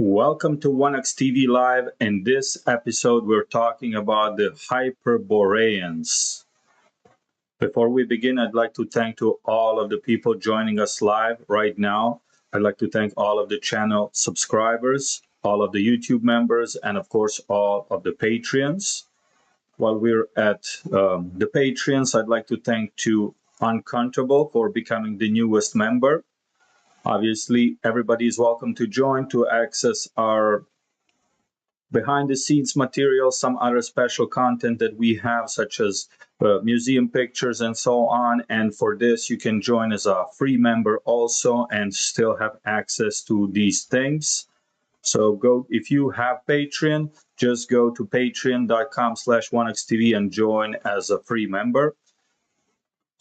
Welcome to WanaxTV Live. In this episode, we're talking about the Hyperboreans. Before we begin, I'd like to thank to all of the people joining us live right now. I'd like to thank all of the channel subscribers, all of the YouTube members, and of course, all of the Patreons. While we're at the Patreons, I'd like to thank to Uncountable for becoming the newest member. Obviously, everybody is welcome to join to access our behind the scenes material, some other special content that we have, such as museum pictures and so on. And for this, you can join as a free member also and still have access to these things. So go, if you have Patreon, just go to patreon.com/WanaxTV and join as a free member.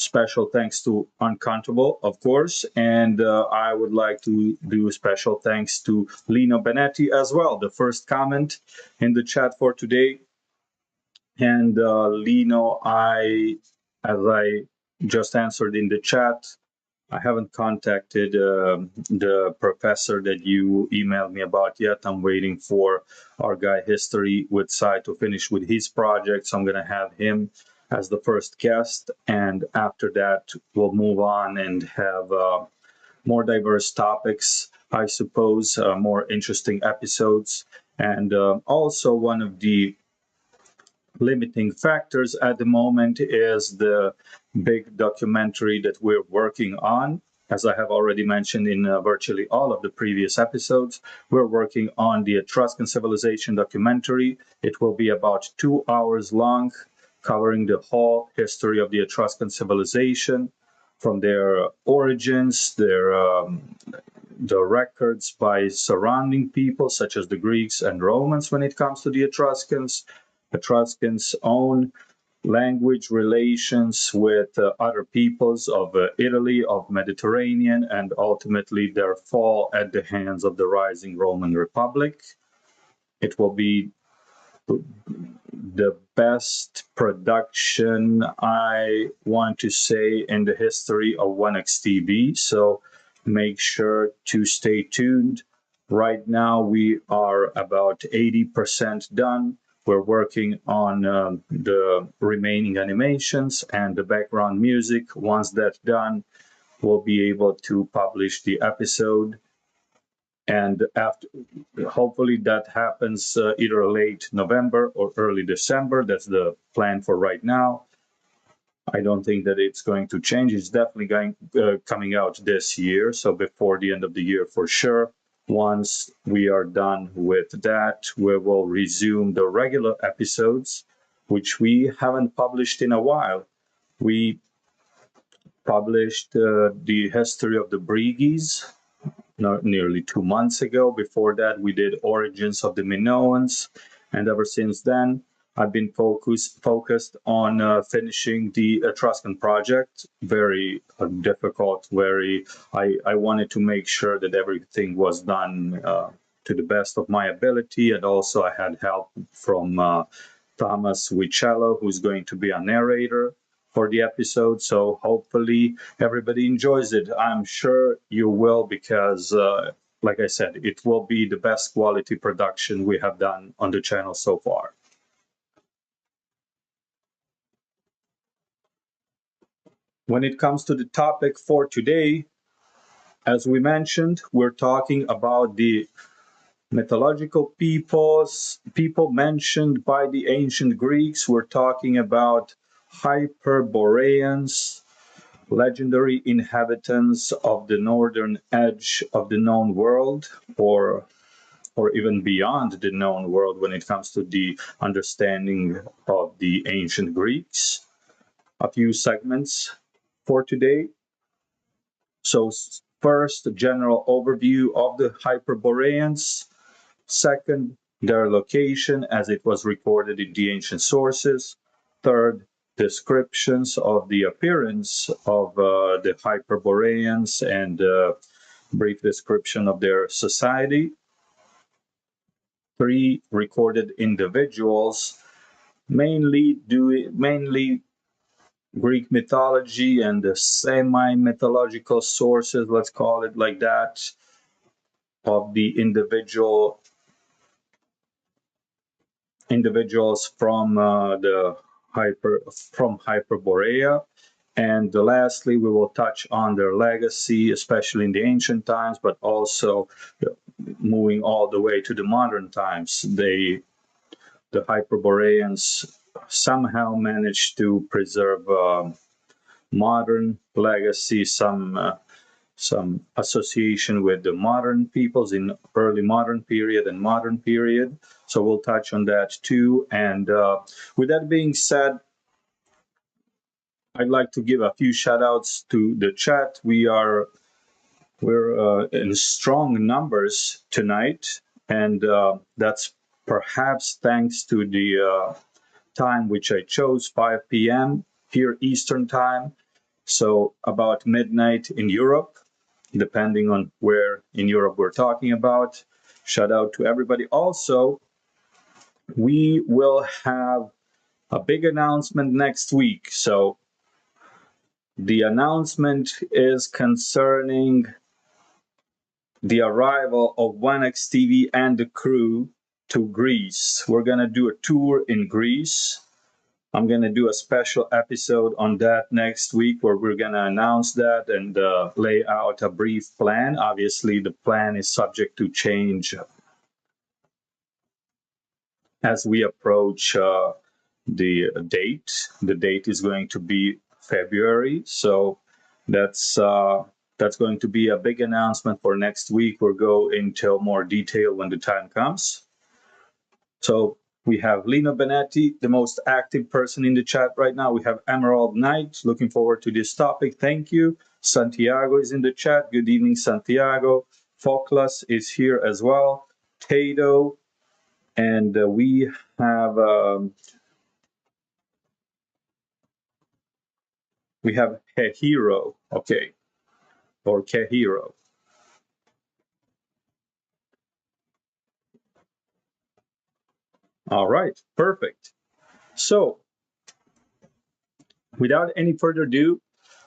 Special thanks to Uncountable, of course, and I would like to do special thanks to Lino Benetti as well, the first comment in the chat for today. And Lino, as I just answered in the chat, I haven't contacted the professor that you emailed me about yet. I'm waiting for our guy History with Sai to finish with his project, so I'm going to have him as the first guest, and after that we'll move on and have more diverse topics, I suppose, more interesting episodes. And also one of the limiting factors at the moment is the big documentary that we're working on. As I have already mentioned in virtually all of the previous episodes, we're working on the Etruscan civilization documentary. It will be about 2 hours long, covering the whole history of the Etruscan civilization, from their origins, the records by surrounding people, such as the Greeks and Romans when it comes to the Etruscans' own language relations with other peoples of Italy, of Mediterranean, and ultimately their fall at the hands of the rising Roman Republic. It will be the best production, I want to say, in the history of WanaxTV. So make sure to stay tuned. Right now, we are about 80% done. We're working on the remaining animations and the background music. Once that's done, we'll be able to publish the episode. And after, hopefully that happens either late November or early December. That's the plan for right now. I don't think that it's going to change. It's definitely coming out this year, so before the end of the year for sure. Once we are done with that, we will resume the regular episodes, which we haven't published in a while. We published the history of the Brigies nearly 2 months ago. Before that, we did Origins of the Minoans, and ever since then, I've been focused on finishing the Etruscan project. Very difficult, I wanted to make sure that everything was done to the best of my ability, and also I had help from Thomas Wicello, who's going to be a narrator for the episode. So hopefully everybody enjoys it. I'm sure you will, because like I said, it will be the best quality production we have done on the channel so far. When it comes to the topic for today, as we mentioned, we're talking about the mythological people mentioned by the ancient Greeks. We're talking about Hyperboreans, legendary inhabitants of the northern edge of the known world, or even beyond the known world when it comes to the understanding of the ancient Greeks. A few segments for today. So first, a general overview of the Hyperboreans. Second, their location as it was recorded in the ancient sources. Third, descriptions of the appearance of the Hyperboreans and a brief description of their society. 3, recorded individuals, mainly Greek mythology and the semi-mythological sources, let's call it like that. of the individuals from Hyperborea. And lastly, we will touch on their legacy, especially in the ancient times, but also moving all the way to the modern times. The Hyperboreans somehow managed to preserve modern legacy, some association with the modern peoples in early modern period and modern period. So we'll touch on that too. And with that being said, I'd like to give a few shout outs to the chat. We're in strong numbers tonight, and that's perhaps thanks to the time which I chose, 5 p.m. here Eastern time. So about midnight in Europe, depending on where in Europe we're talking about. Shout out to everybody. Also, we will have a big announcement next week. So the announcement is concerning the arrival of WanaxTV and the crew to Greece. We're going to do a tour in Greece. I'm going to do a special episode on that next week where we're going to announce that and lay out a brief plan. Obviously, the plan is subject to change as we approach the date. The date is going to be February, so that's going to be a big announcement for next week. We'll go into more detail when the time comes. So we have Lino Benetti, the most active person in the chat right now. We have Emerald Knight, looking forward to this topic. Thank you. Santiago is in the chat. Good evening, Santiago. Foklas is here as well. Tato, and we have Kehiro, okay, or Kehiro. All right, perfect. So, without any further ado,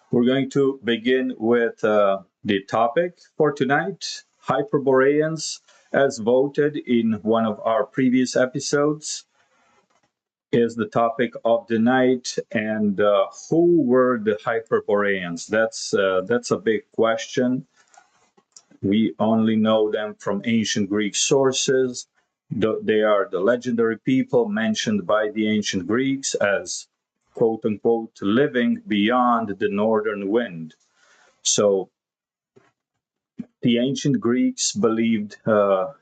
we're going to begin with the topic for tonight. Hyperboreans, as voted in one of our previous episodes, is the topic of the night. And who were the Hyperboreans? That's a big question. We only know them from ancient Greek sources. They are the legendary people mentioned by the ancient Greeks as quote unquote living beyond the northern wind. So the ancient Greeks believed that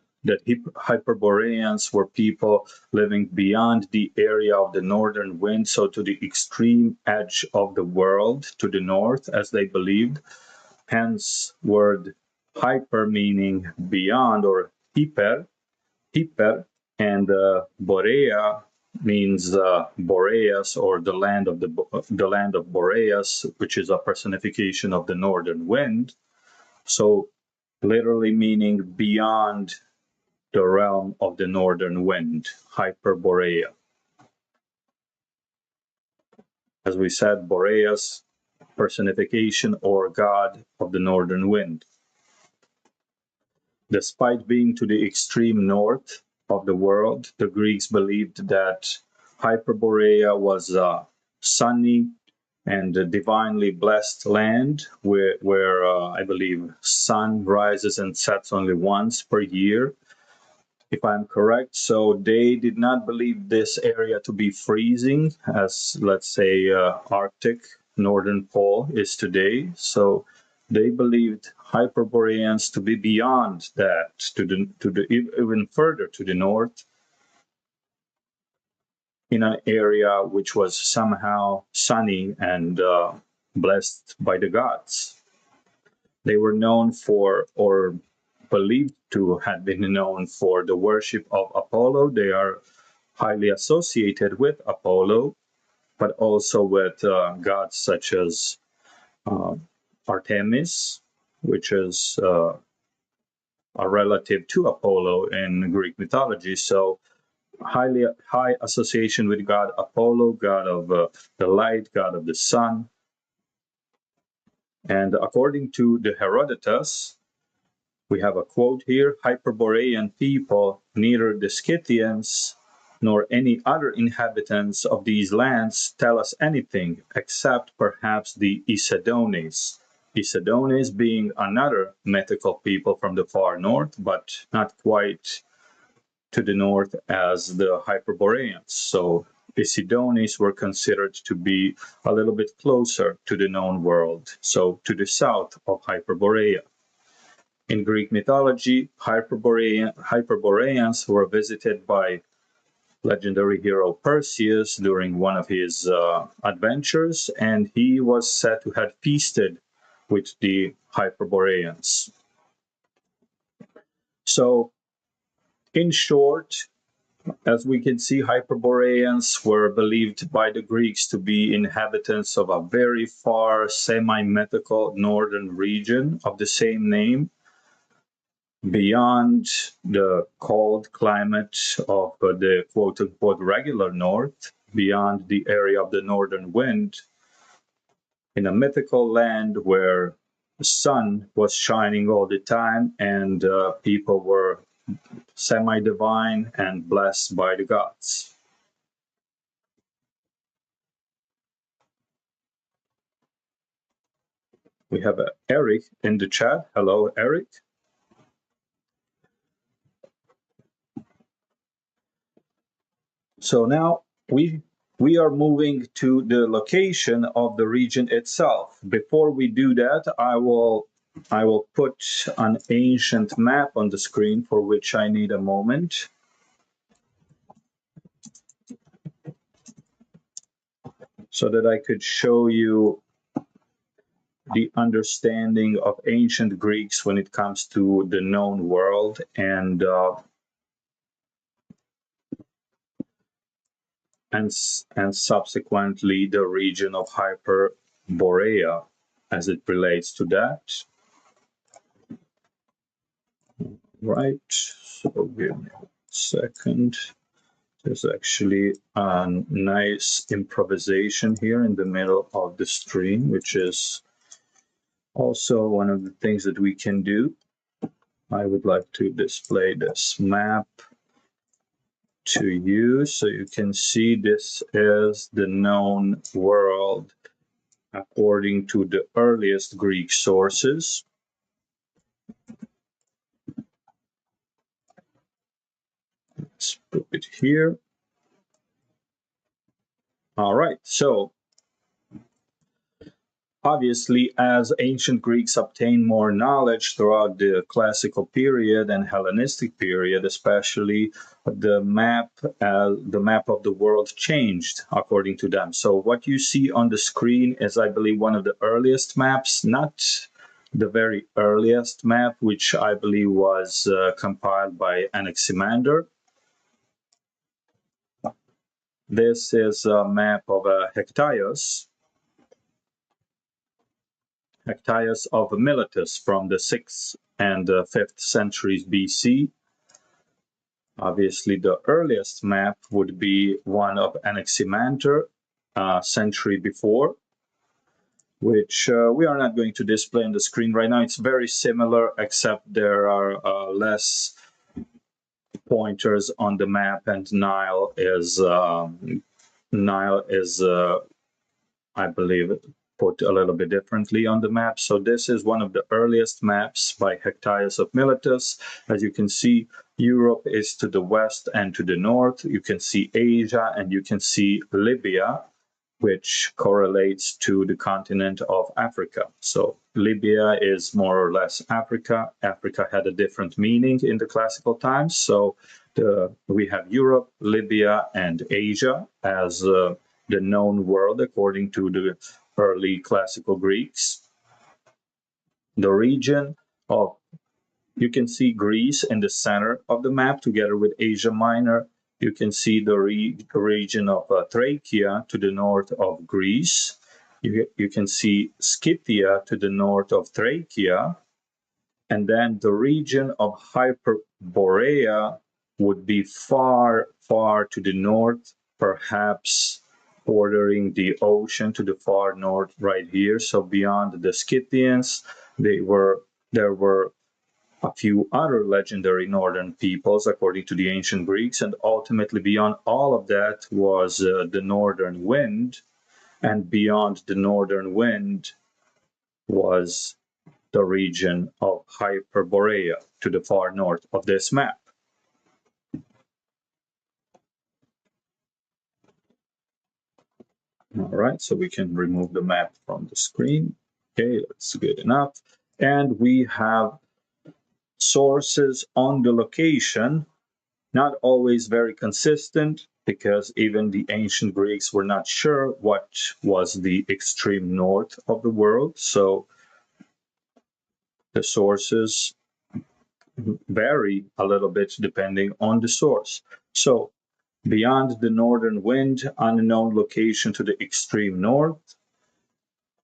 Hyperboreans were people living beyond the area of the northern wind, so to the extreme edge of the world, to the north, as they believed. Hence, word hyper meaning beyond, or hyper, and Borea means Boreas, or the land of Boreas, which is a personification of the northern wind. So literally meaning beyond the realm of the northern wind, Hyperborea. As we said, Boreas, personification or god of the northern wind. Despite being to the extreme north of the world, the Greeks believed that Hyperborea was a sunny and divinely blessed land where I believe sun rises and sets only once per year, if I'm correct. So they did not believe this area to be freezing as, let's say, Arctic, Northern Pole is today. So they believed Hyperboreans to be beyond that, to the even further to the north, in an area which was somehow sunny and blessed by the gods. They were known for, or believed to have been known for, the worship of Apollo. They are highly associated with Apollo, but also with gods such as Artemis, which is a relative to Apollo in Greek mythology. So high association with god Apollo, god of the light, god of the sun. And according to the Herodotus, We have a quote here: Hyperborean people, neither the Scythians nor any other inhabitants of these lands tell us anything, except perhaps the Isedones. Isedones being another mythical people from the far north, but not quite to the north as the Hyperboreans. So Isedones were considered to be a little bit closer to the known world, so to the south of Hyperborea. In Greek mythology, Hyperboreans were visited by legendary hero Perseus during one of his adventures, and he was said to have feasted with the Hyperboreans. So, in short, as we can see, Hyperboreans were believed by the Greeks to be inhabitants of a very far semi-mythical northern region of the same name, beyond the cold climate of the quote-unquote regular north, beyond the area of the northern wind, in a mythical land where the sun was shining all the time and people were semi-divine and blessed by the gods. We have Eric in the chat. Hello, Eric. So now we are moving to the location of the region itself. Before we do that, I will put an ancient map on the screen, for which I need a moment. So that I could show you the understanding of ancient Greeks when it comes to the known world and subsequently the region of Hyperborea as it relates to that. Right, so give me a second. There's actually a nice improvisation here in the middle of the stream, which is also one of the things that we can do. I would like to display this map to you so you can see this is the known world according to the earliest Greek sources. Let's put it here. All right, so obviously, as ancient Greeks obtained more knowledge throughout the classical period and Hellenistic period, especially, the map of the world changed according to them. So what you see on the screen is, I believe, one of the earliest maps, not the very earliest map, which I believe was compiled by Anaximander. This is a map of Hectaios of Miletus from the 6th and 5th centuries BC. Obviously, the earliest map would be one of Anaximander, a century before, which we are not going to display on the screen right now. It's very similar, except there are less pointers on the map, and Nile is I believe, put a little bit differently on the map. So this is one of the earliest maps by Hectaios of Miletus. As you can see, Europe is to the west and to the north. You can see Asia, and you can see Libya, which correlates to the continent of Africa. So Libya is more or less Africa. Africa had a different meaning in the classical times. So we have Europe, Libya, and Asia as the known world according to the early classical Greeks. The region of, you can see Greece in the center of the map together with Asia Minor. You can see the region of Thracia to the north of Greece. You can see Scythia to the north of Thracia. And then the region of Hyperborea would be far, far to the north, perhaps bordering the ocean to the far north right here. So beyond the Scythians, there were a few other legendary northern peoples according to the ancient Greeks, and ultimately beyond all of that was the northern wind, and beyond the northern wind was the region of Hyperborea to the far north of this map. All right, so we can remove the map from the screen. Okay, that's good enough. And we have sources on the location, not always very consistent, because even the ancient Greeks were not sure what was the extreme north of the world. So the sources vary a little bit depending on the source. So beyond the northern wind, unknown location to the extreme north.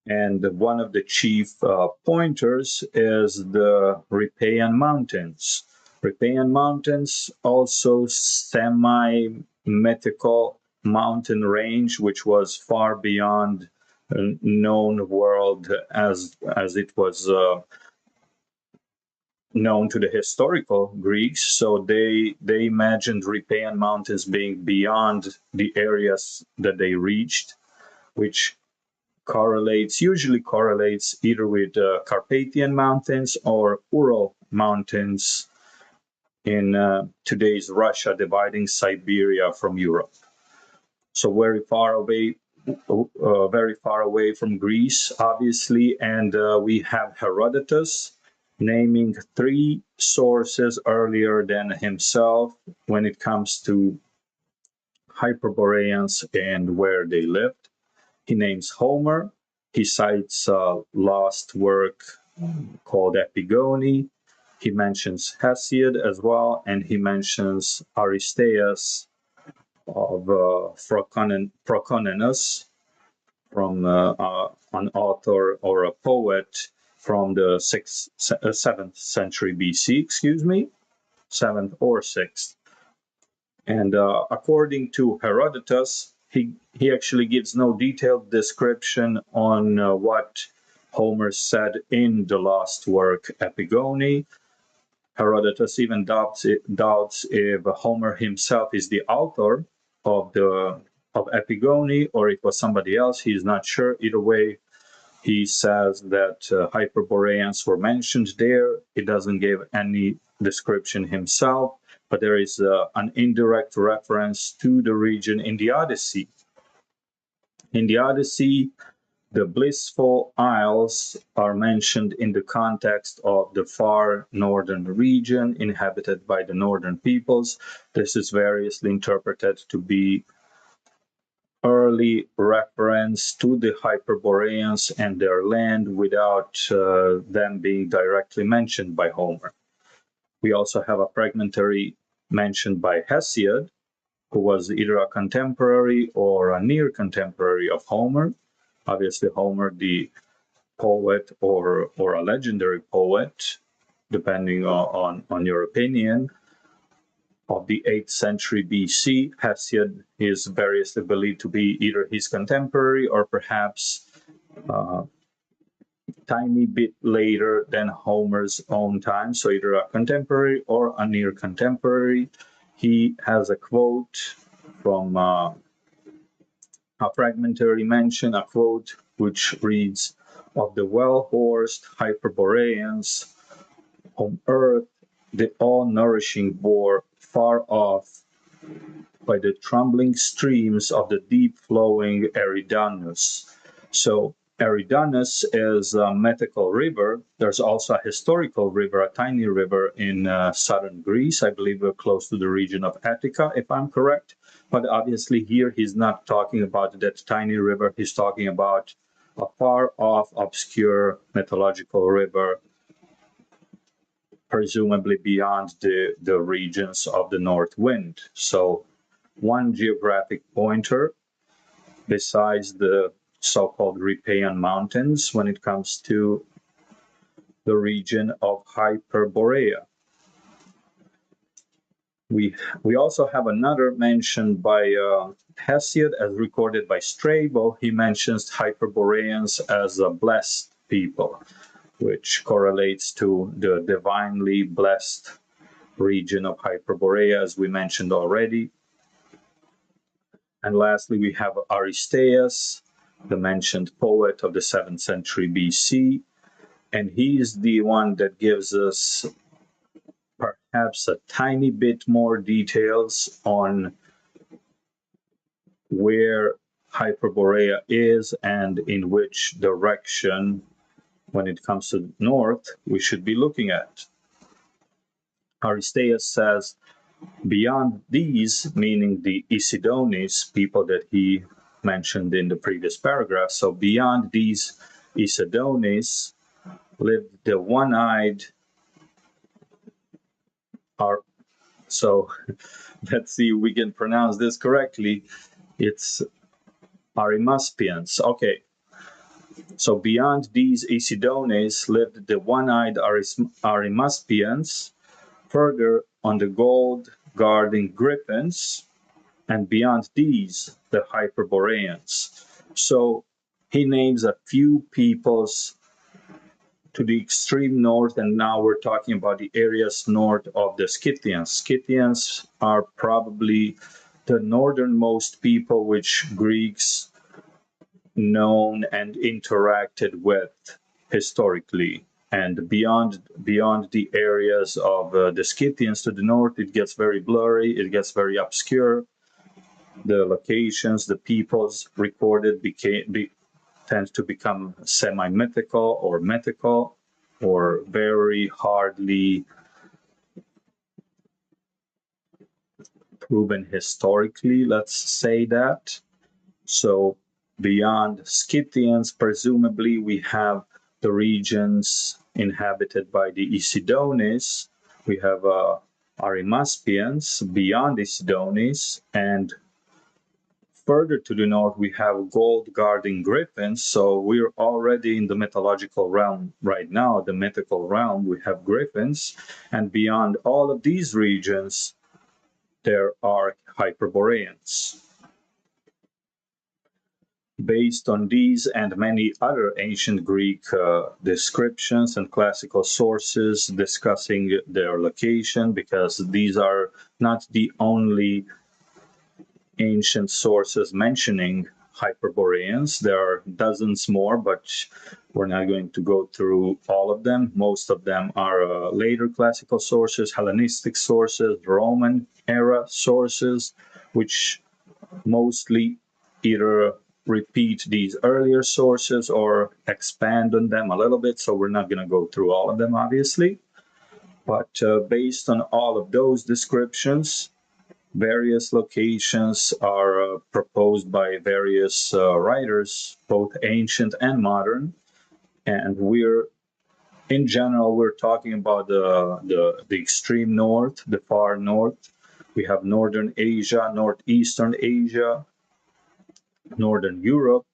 And one of the chief pointers is the Riparian Mountains. Riparian Mountains, also semi-mythical mountain range, which was far beyond known world as it was known to the historical Greeks. So they imagined Riparian Mountains being beyond the areas that they reached, which usually correlates either with Carpathian Mountains or Ural Mountains in today's Russia, dividing Siberia from Europe. So very far away from Greece, obviously. And we have Herodotus naming 3 sources earlier than himself when it comes to Hyperboreans and where they lived. He names Homer. He cites a lost work called Epigone. He mentions Hesiod as well, and he mentions Aristeas of Proconnenus, from an author or a poet from the 7th century BC, 7th or 6th. And according to Herodotus, he actually gives no detailed description on what Homer said in the lost work Epigone. Herodotus even doubts if Homer himself is the author of Epigone, or it was somebody else. He's not sure. Either way, he says that Hyperboreans were mentioned there. He doesn't give any description himself, but there is an indirect reference to the region in the Odyssey. In the Odyssey, the blissful isles are mentioned in the context of the far northern region inhabited by the northern peoples. This is variously interpreted to be early reference to the Hyperboreans and their land without them being directly mentioned by Homer. We also have a fragmentary mentioned by Hesiod, who was either a contemporary or a near contemporary of Homer. Obviously, Homer, the poet or a legendary poet, depending on your opinion, of the 8th century BC. Hesiod is variously believed to be either his contemporary or perhaps a tiny bit later than Homer's own time, so either a contemporary or a near contemporary. He has a quote from a fragmentary mention, a quote which reads, "Of the well-horsed Hyperboreans on earth, the all-nourishing boar, far off by the tumbling streams of the deep-flowing Eridanus." So Eridanus is a mythical river. There's also a historical river, a tiny river in southern Greece. I believe we're close to the region of Attica, if I'm correct. But obviously here he's not talking about that tiny river. He's talking about a far-off, obscure mythological river, presumably beyond the regions of the north wind. So one geographic pointer besides the so-called Riparian Mountains when it comes to the region of Hyperborea. We also have another mention by Hesiod, as recorded by Strabo. He mentions Hyperboreans as a blessed people. which correlates to the divinely blessed region of Hyperborea, as we mentioned already. And lastly, we have Aristeas, the mentioned poet of the 7th century BC. And he's the one that gives us perhaps a tiny bit more details on where Hyperborea is and in which direction, when it comes to the north, we should be looking at. Aristeas says, beyond these, meaning the Isidonis, people that he mentioned in the previous paragraph, so beyond these Isidonis lived the one-eyed, so let's see if we can pronounce this correctly. It's Arimaspians. Okay. So beyond these Isidones lived the one-eyed Arimaspians, further on the gold-guarding Griffins, and beyond these, the Hyperboreans. So he names a few peoples to the extreme north, and now we're talking about the areas north of the Scythians. Scythians are probably the northernmost people which Greeks known and interacted with historically. And beyond the areas of the Scythians to the north, it gets very blurry, it gets very obscure. The locations, the peoples recorded tend to become semi-mythical or mythical, or very hardly proven historically, let's say that. So beyond Scythians, presumably we have the regions inhabited by the Isidonis. We have Arimaspians beyond Isidonis, and further to the north, we have gold-guarding griffins. So we're already in the mythological realm right now, the mythical realm. We have griffins. And beyond all of these regions, there are Hyperboreans. Based on these and many other ancient Greek descriptions and classical sources discussing their location, because these are not the only ancient sources mentioning Hyperboreans. There are dozens more, but we're not going to go through all of them. Most of them are later classical sources, Hellenistic sources, Roman era sources, which mostly either repeat these earlier sources or expand on them a little bit. So we're not going to go through all of them, obviously. But based on all of those descriptions, various locations are proposed by various writers, both ancient and modern. And in general, we're talking about the extreme north, the far north. We have Northern Asia, Northeastern Asia, Northern Europe,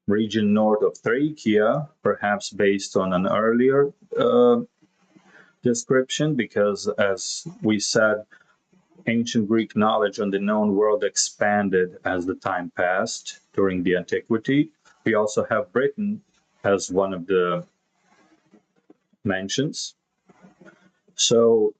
region north of Thracia, perhaps based on an earlier description, because as we said, ancient Greek knowledge on the known world expanded as the time passed during the antiquity. We also have Britain as one of the mentions. So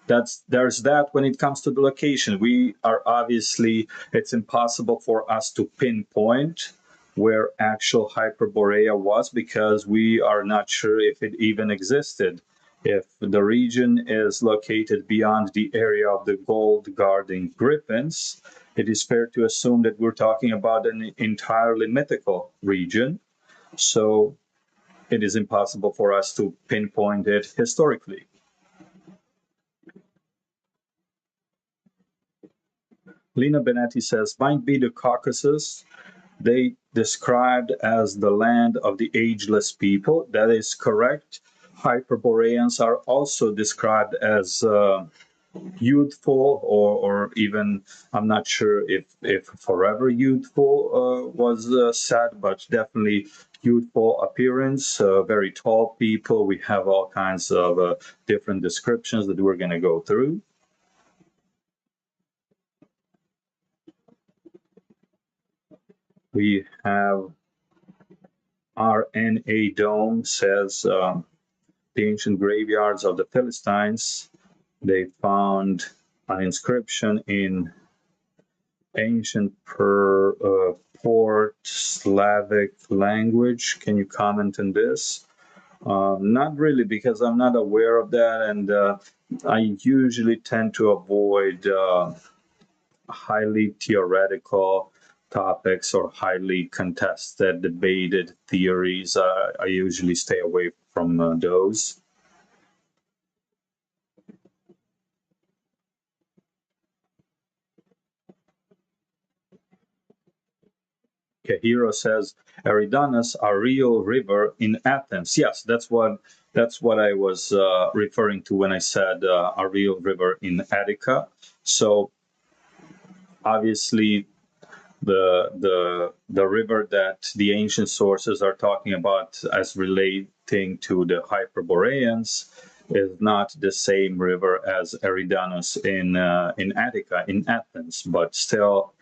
there's that. When it comes to the location, we are obviously, it's impossible for us to pinpoint where actual Hyperborea was, because we are not sure if it even existed. If the region is located beyond the area of the gold guarding griffins, it is fair to assume that we're talking about an entirely mythical region. So it is impossible for us to pinpoint it historically. Lina Benetti says, might be the Caucasus. They described as the land of the ageless people. That is correct. Hyperboreans are also described as youthful, or even, I'm not sure if forever youthful was said, but definitely youthful appearance, very tall people. We have all kinds of different descriptions that we're going to go through. We have RNA Dome says the ancient graveyards of the Philistines, they found an inscription in ancient Port Slavic language. Can you comment on this? Not really, because I'm not aware of that, and I usually tend to avoid highly theoretical topics or highly contested, debated theories. I usually stay away from those. Hero says Eridanus, a real river in Athens. Yes, that's what I was referring to when I said a real river in Attica. So obviously, the river that the ancient sources are talking about as relating to the Hyperboreans is not the same river as Eridanus in Attica in Athens, but still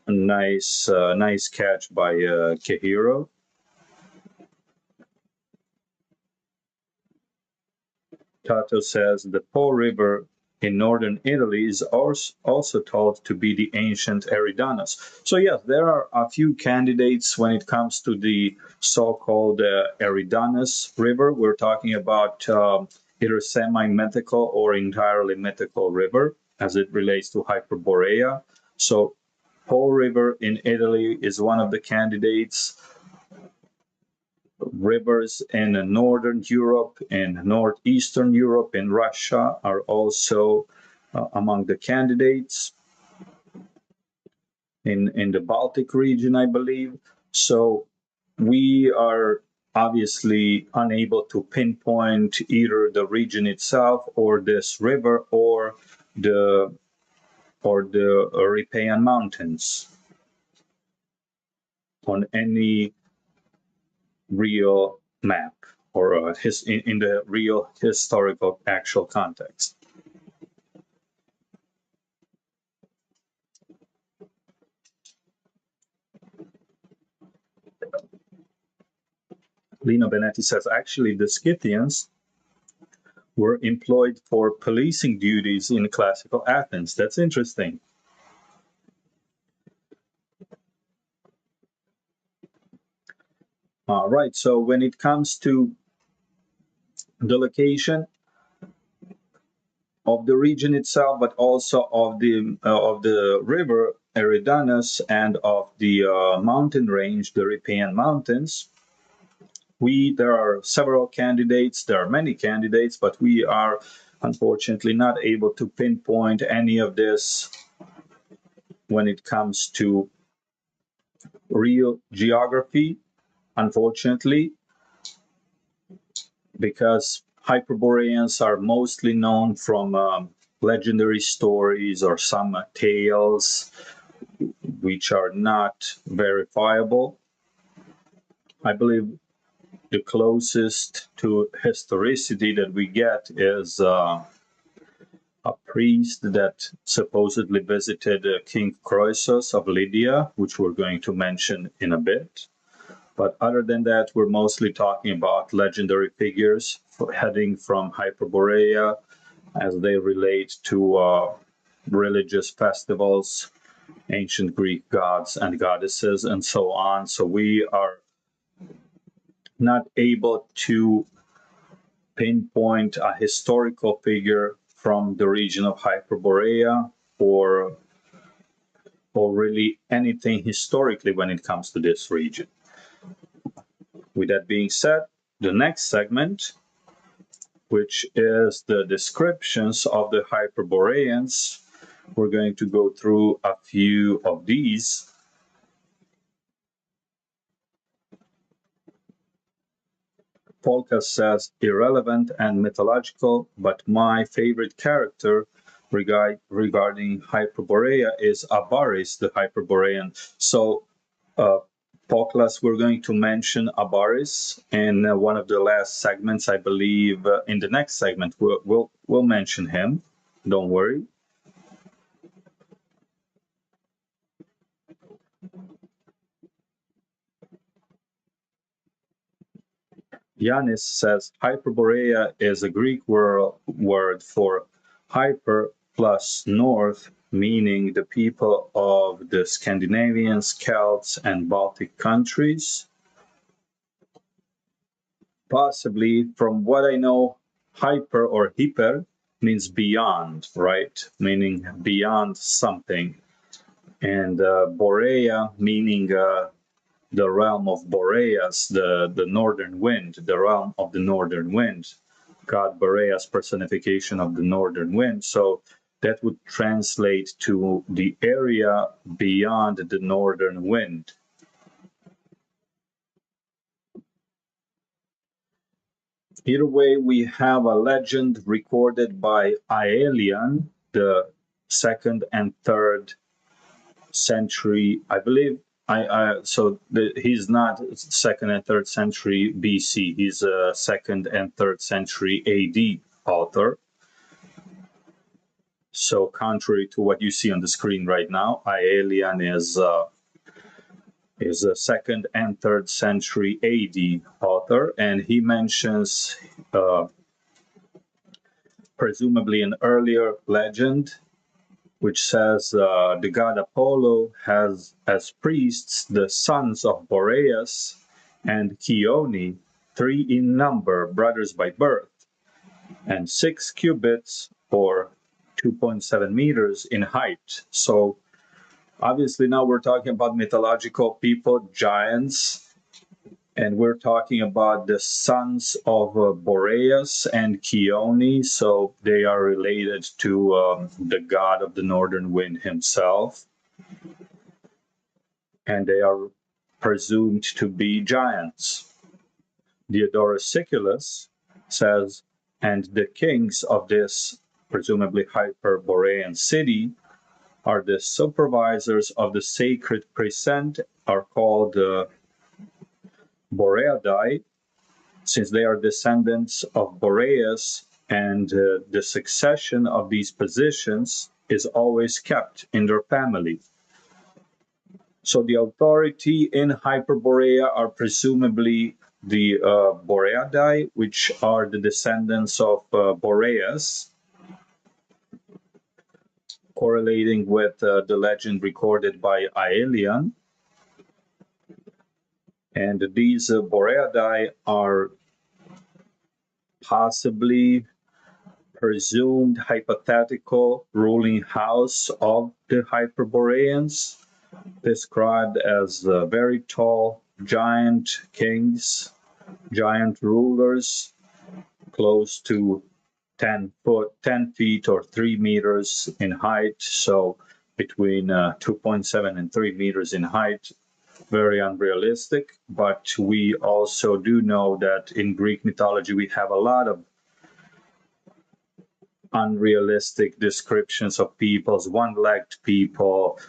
a nice catch by Kehiro. Tato says the Po River in northern Italy is also thought to be the ancient Eridanus. So yes, there are a few candidates when it comes to the so-called Eridanus River. We're talking about either semi-mythical or entirely mythical river as it relates to Hyperborea. So Po River in Italy is one of the candidates. Rivers in northern Europe and northeastern Europe and Russia are also among the candidates in the Baltic region, I believe. So we are obviously unable to pinpoint either the region itself or this river or the Riparian Mountains on any real map or in the real historical actual context. Lino Benetti says, actually, the Scythians were employed for policing duties in classical Athens. That's interesting. All right, so when it comes to the location of the region itself, but also of the river Eridanus and of the mountain range, the Riparian Mountains, there are several candidates. There are many candidates, but we are unfortunately not able to pinpoint any of this when it comes to real geography, unfortunately, because Hyperboreans are mostly known from legendary stories or some tales which are not verifiable. I believe the closest to historicity that we get is a priest that supposedly visited King Croesus of Lydia, which we're going to mention in a bit. But other than that, we're mostly talking about legendary figures heading from Hyperborea as they relate to religious festivals, ancient Greek gods and goddesses, and so on. So we are not able to pinpoint a historical figure from the region of Hyperborea or really anything historically when it comes to this region. With that being said, the next segment, which is the descriptions of the Hyperboreans, we're going to go through a few of these. Polka says irrelevant and mythological, but my favorite character regarding Hyperborea is Abaris, the Hyperborean. So, Polklas, we're going to mention Abaris in one of the last segments, I believe. In the next segment, we'll mention him. Don't worry. Yanis says Hyperborea is a Greek word for hyper plus north, meaning the people of the Scandinavians, Celts, and Baltic countries. Possibly, from what I know, hyper or hyper means beyond, right? Meaning beyond something. And Borea meaning the realm of Boreas, the northern wind, the realm of the northern wind. God Boreas personification of the northern wind. So that would translate to the area beyond the northern wind. Either way, we have a legend recorded by Aelian, the second and third century, I believe. He's not second and third century BC. He's a second and third century AD author. So contrary to what you see on the screen right now, Aelian is a second and third century AD author, and he mentions presumably an earlier legend which says the god Apollo has as priests the sons of Boreas and Chione, 3 in number, brothers by birth, and 6 cubits or 2.7 meters in height. So obviously now we're talking about mythological people, giants, and we're talking about the sons of Boreas and Chione, so they are related to the god of the northern wind himself, and they are presumed to be giants. Diodorus Siculus says, and the kings of this presumably Hyperborean city are the supervisors of the sacred precinct, are called Boreadae, since they are descendants of Boreas, and the succession of these positions is always kept in their family. So the authority in Hyperborea are presumably the Boreadae, which are the descendants of Boreas, correlating with the legend recorded by Aelian. And these Boreadae are possibly presumed hypothetical ruling house of the Hyperboreans, described as very tall giant kings, giant rulers, close to 10 feet or 3 meters in height, so between 2.7 and 3 meters in height. Very unrealistic, but we also do know that in Greek mythology we have a lot of unrealistic descriptions of peoples, one-legged people.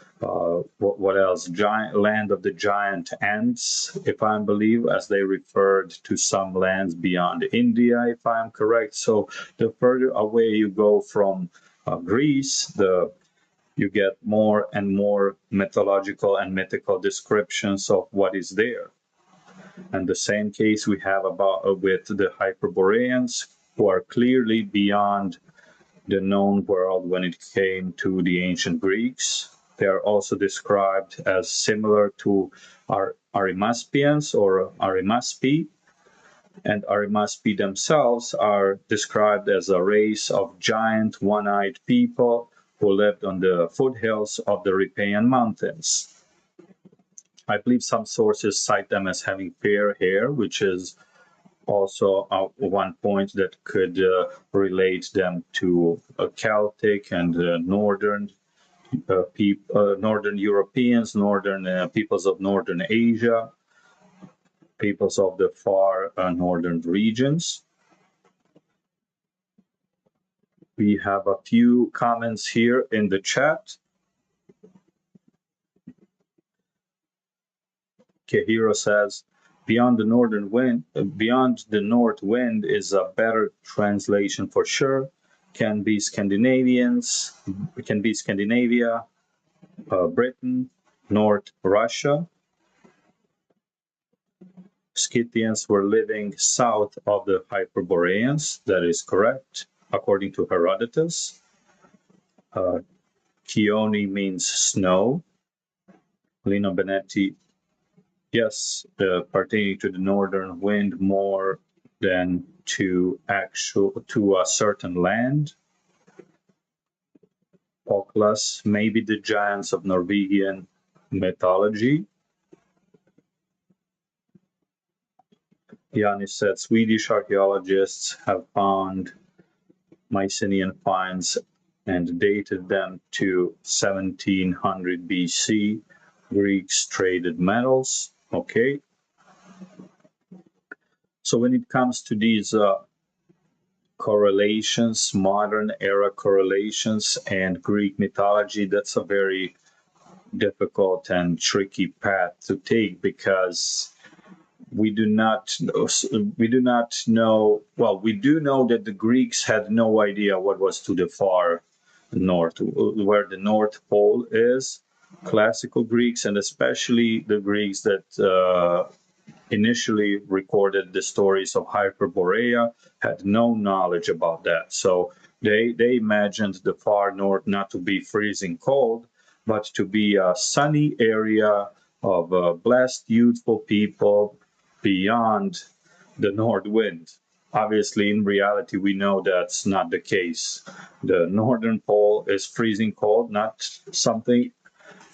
What else? Giant land of the giant ants, if I believe, as they referred to some lands beyond India, if I'm correct. So the further away you go from Greece, you get more and more mythological and mythical descriptions of what is there. And the same case we have about with the Hyperboreans, who are clearly beyond the known world when it came to the ancient Greeks. They are also described as similar to our Arimaspians or Arimaspi, and Arimaspi themselves are described as a race of giant one-eyed people who lived on the foothills of the Rhipaean mountains. I believe some sources cite them as having fair hair, which is also one point that could relate them to Celtic and northern northern Europeans, northern peoples of northern Asia, peoples of the far northern regions. We have a few comments here in the chat. Kehiro says, beyond the northern wind, beyond the north wind is a better translation for sure. Can be Scandinavians, can be Scandinavia, Britain, North Russia. Scythians were living south of the Hyperboreans. That is correct, according to Herodotus. Chione means snow. Lino Benetti, yes, pertaining to the northern wind more than to a certain land. Oklas, maybe the giants of Norwegian mythology. Yanis said Swedish archaeologists have found Mycenaean finds and dated them to 1700 BC. Greeks traded metals. Okay. So when it comes to these correlations, modern era correlations, and Greek mythology, that's a very difficult and tricky path to take because we do not know, well, we do know that the Greeks had no idea what was to the far north, where the North Pole is. Classical Greeks, and especially the Greeks that initially recorded the stories of Hyperborea, had no knowledge about that. So they imagined the far north not to be freezing cold, but to be a sunny area of blessed, youthful people beyond the north wind. Obviously, in reality, we know that's not the case. The northern pole is freezing cold, not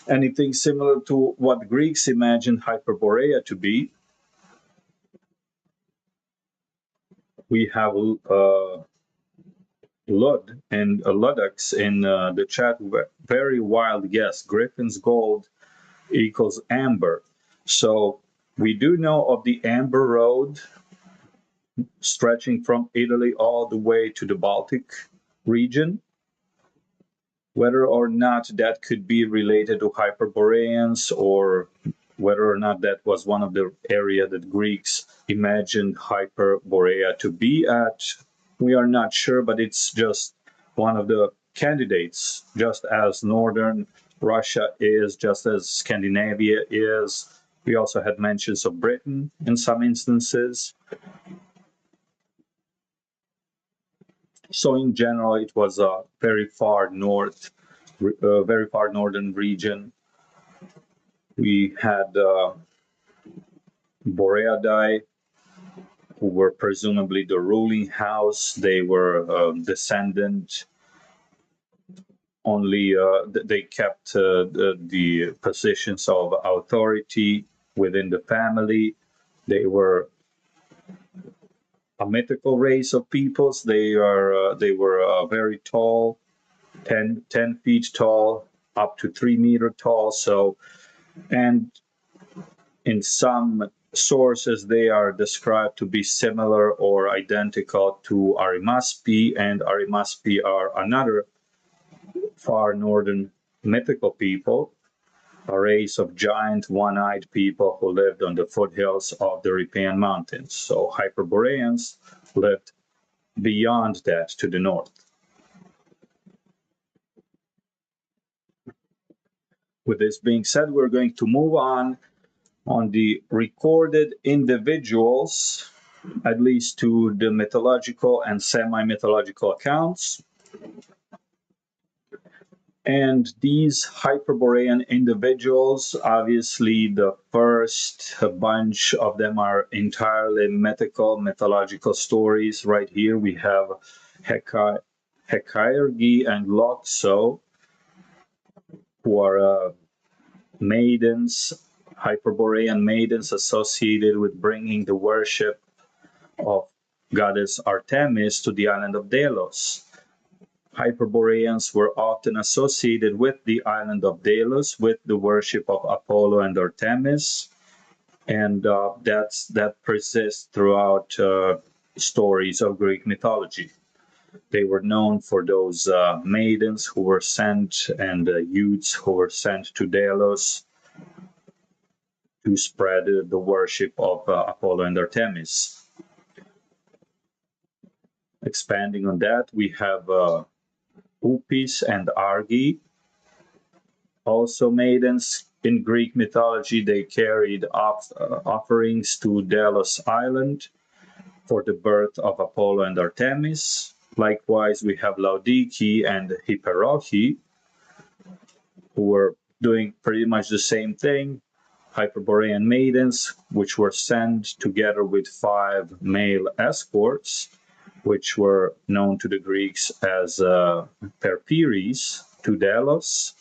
anything similar to what Greeks imagined Hyperborea to be. We have Lud and Ludax in the chat. Very wild guess. Griffin's gold equals amber. So we do know of the Amber Road stretching from Italy all the way to the Baltic region. Whether or not that could be related to Hyperboreans, or whether or not that was one of the area that Greeks imagined Hyperborea to be at, we are not sure, but it's just one of the candidates, just as northern Russia is, just as Scandinavia is. We also had mentions of Britain in some instances. So in general, it was a very far north, very far northern region. We had Boreadae, who were presumably the ruling house. They were descendant. Only they kept the positions of authority within the family. They were a mythical race of peoples. They were very tall, 10 feet tall, up to 3 meter tall. So, and in some sources, they are described to be similar or identical to Arimaspi, and Arimaspi are another far northern mythical people, a race of giant one-eyed people who lived on the foothills of the Rhipaean Mountains. So Hyperboreans lived beyond that to the north. With this being said, we're going to move on the recorded individuals, at least to the mythological and semi-mythological accounts. And these Hyperborean individuals, obviously the first bunch of them are entirely mythological stories. Right here we have Hekairgi and Loxo, who are maidens, Hyperborean maidens associated with bringing the worship of goddess Artemis to the island of Delos. Hyperboreans were often associated with the island of Delos, with the worship of Apollo and Artemis, and that persists throughout stories of Greek mythology. They were known for those maidens who were sent, and youths who were sent to Delos to spread the worship of Apollo and Artemis. Expanding on that, we have Upis and Argi, also maidens in Greek mythology, they carried offerings to Delos Island for the birth of Apollo and Artemis. Likewise, we have Laodike and Hyperoche, who were doing pretty much the same thing. Hyperborean maidens, which were sent together with 5 male escorts, which were known to the Greeks as Perperes, to Delos.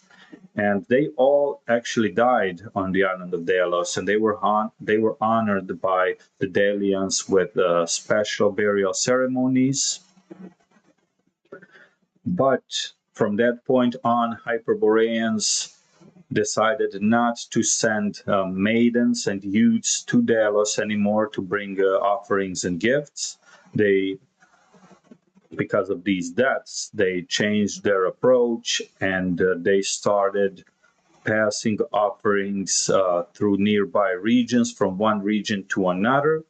And they all actually died on the island of Delos, and they were honored by the Delians with special burial ceremonies. But from that point on, Hyperboreans decided not to send maidens and youths to Delos anymore to bring offerings and gifts. Because of these deaths, they changed their approach, and they started passing offerings through nearby regions from one region to another,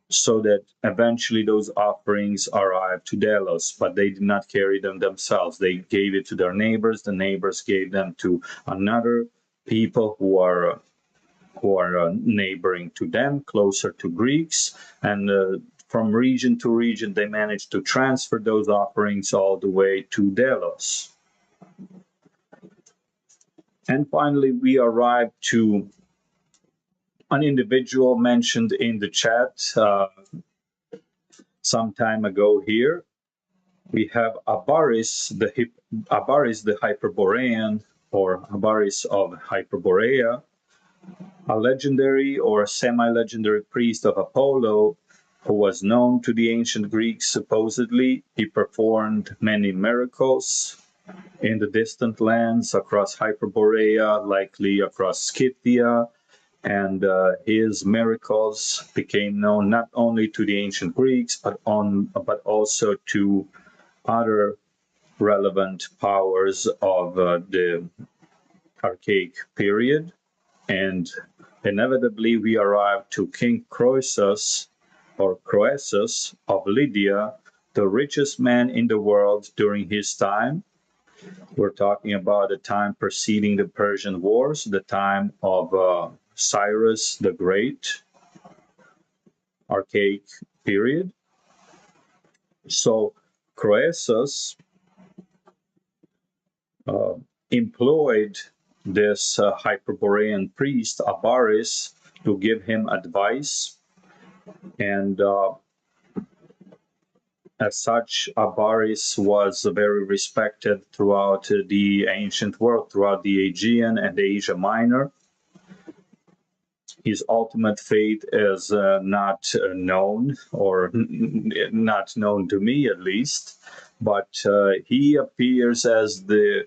so that eventually those offerings arrived to Delos, but they did not carry them themselves. They gave it to their neighbors. The neighbors gave them to another people who are neighboring to them, closer to Greeks, and from region to region, they managed to transfer those offerings all the way to Delos. And finally, we arrived to an individual mentioned in the chat some time ago here. We have Abaris the Hyperborean, or Abaris of Hyperborea, a legendary or semi-legendary priest of Apollo who was known to the ancient Greeks. Supposedly, he performed many miracles in the distant lands across Hyperborea, likely across Scythia, and his miracles became known not only to the ancient Greeks, but also to other relevant powers of the archaic period. And inevitably, we arrive to King Croesus, or Croesus of Lydia, the richest man in the world during his time. We're talking about the time preceding the Persian Wars, the time of Cyrus the Great, archaic period. So Croesus employed this Hyperborean priest, Abaris, to give him advice. And as such, Abaris was very respected throughout the ancient world, throughout the Aegean and Asia Minor. His ultimate fate is not known, or not known to me at least, but he appears as the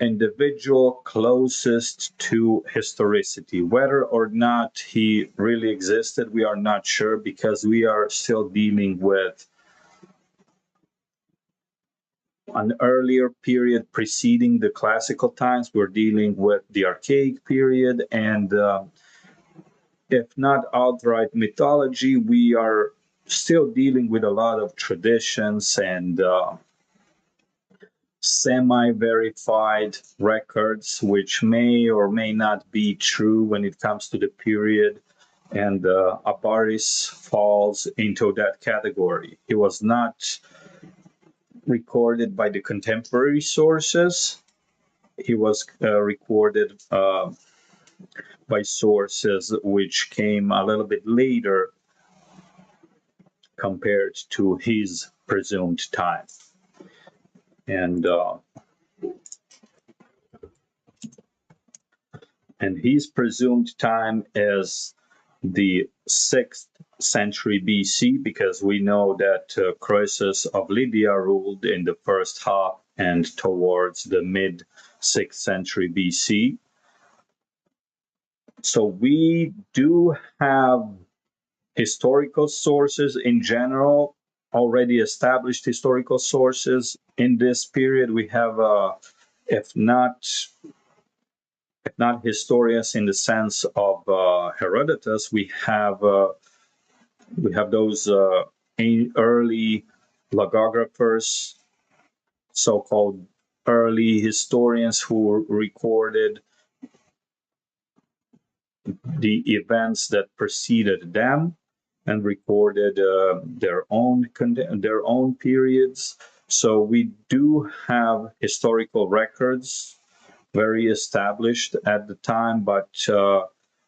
individual closest to historicity. Whether or not he really existed, we are not sure, because we are still dealing with an earlier period preceding the classical times. We're dealing with the archaic period, and if not outright mythology, we are still dealing with a lot of traditions and semi-verified records, which may or may not be true when it comes to the period. And Abaris falls into that category. He was not recorded by the contemporary sources. He was recorded by sources which came a little bit later compared to his presumed time. And his presumed time is the 6th century BC, because we know that Croesus of Lydia ruled in the first half and towards the mid 6th century BC. So we do have historical sources in general, already established historical sources in this period. We have, if not historians in the sense of Herodotus, we have those early logographers, so-called early historians who recorded the events that preceded them and recorded their own periods. So we do have historical records very established at the time, but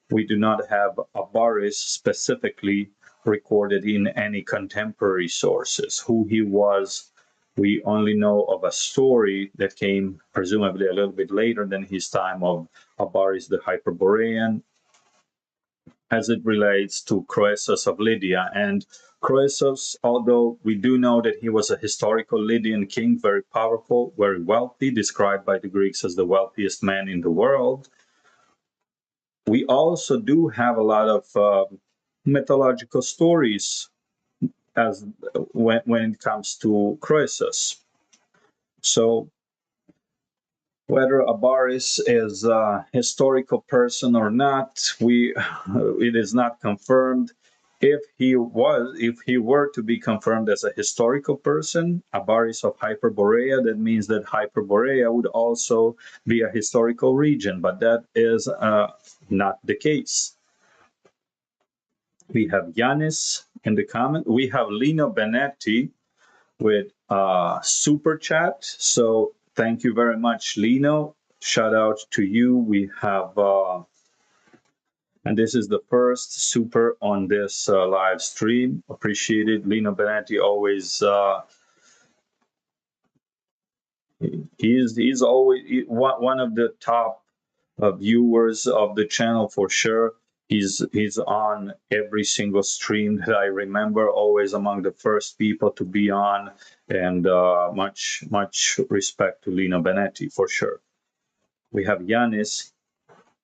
we do not have Abaris specifically recorded in any contemporary sources. Who he was, we only know of a story that came presumably a little bit later than his time of Abaris the Hyperborean, as it relates to Croesus of Lydia. And Croesus, although we do know that he was a historical Lydian king, very powerful, very wealthy, described by the Greeks as the wealthiest man in the world, we also do have a lot of mythological stories as when it comes to Croesus. So whether Abaris is a historical person or not, it is not confirmed. If he were to be confirmed as a historical person, Abaris of Hyperborea, that means that Hyperborea would also be a historical region, but that is not the case. We have Yanis in the comment. We have Lino Benetti with super chat. So thank you very much, Lino. Shout out to you. We have, and this is the first super on this live stream. Appreciated. Lino Benetti always, he's always one of the top viewers of the channel for sure. He's on every single stream that I remember, always among the first people to be on, and much respect to Lino Benetti for sure. We have Yanis.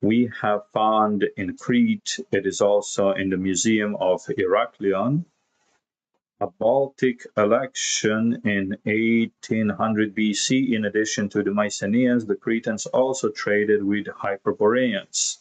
We have found in Crete, it is also in the Museum of Heraklion, a Baltic election in 1800 BC. In addition to the Mycenaeans, the Cretans also traded with Hyperboreans.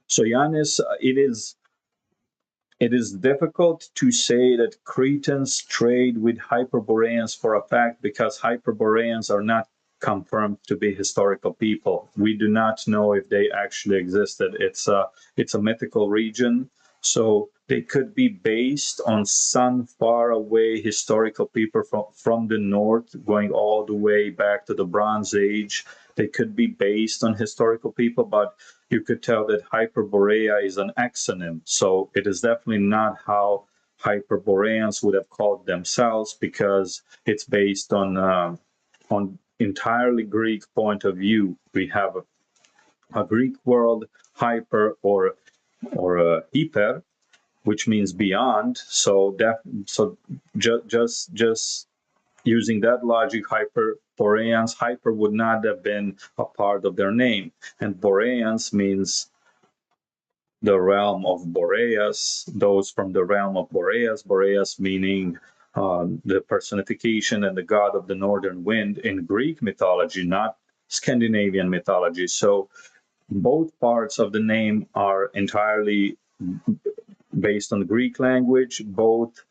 So, Yanis, it is difficult to say that Cretans trade with Hyperboreans for a fact, because Hyperboreans are not confirmed to be historical people. We do not know if they actually existed. It's a mythical region, so they could be based on some faraway historical people from the north, going all the way back to the Bronze Age. They could be based on historical people, but you could tell that Hyperborea is an exonym. So it is definitely not how Hyperboreans would have called themselves, because it's based on entirely Greek point of view. We have a Greek word, hyper or hyper, which means beyond. So just using that logic, Hyperboreans, hyper would not have been a part of their name, and Boreans means the realm of Boreas, those from the realm of Boreas, Boreas meaning the personification and the god of the northern wind in Greek mythology, not Scandinavian mythology. So both parts of the name are entirely based on the Greek language. Both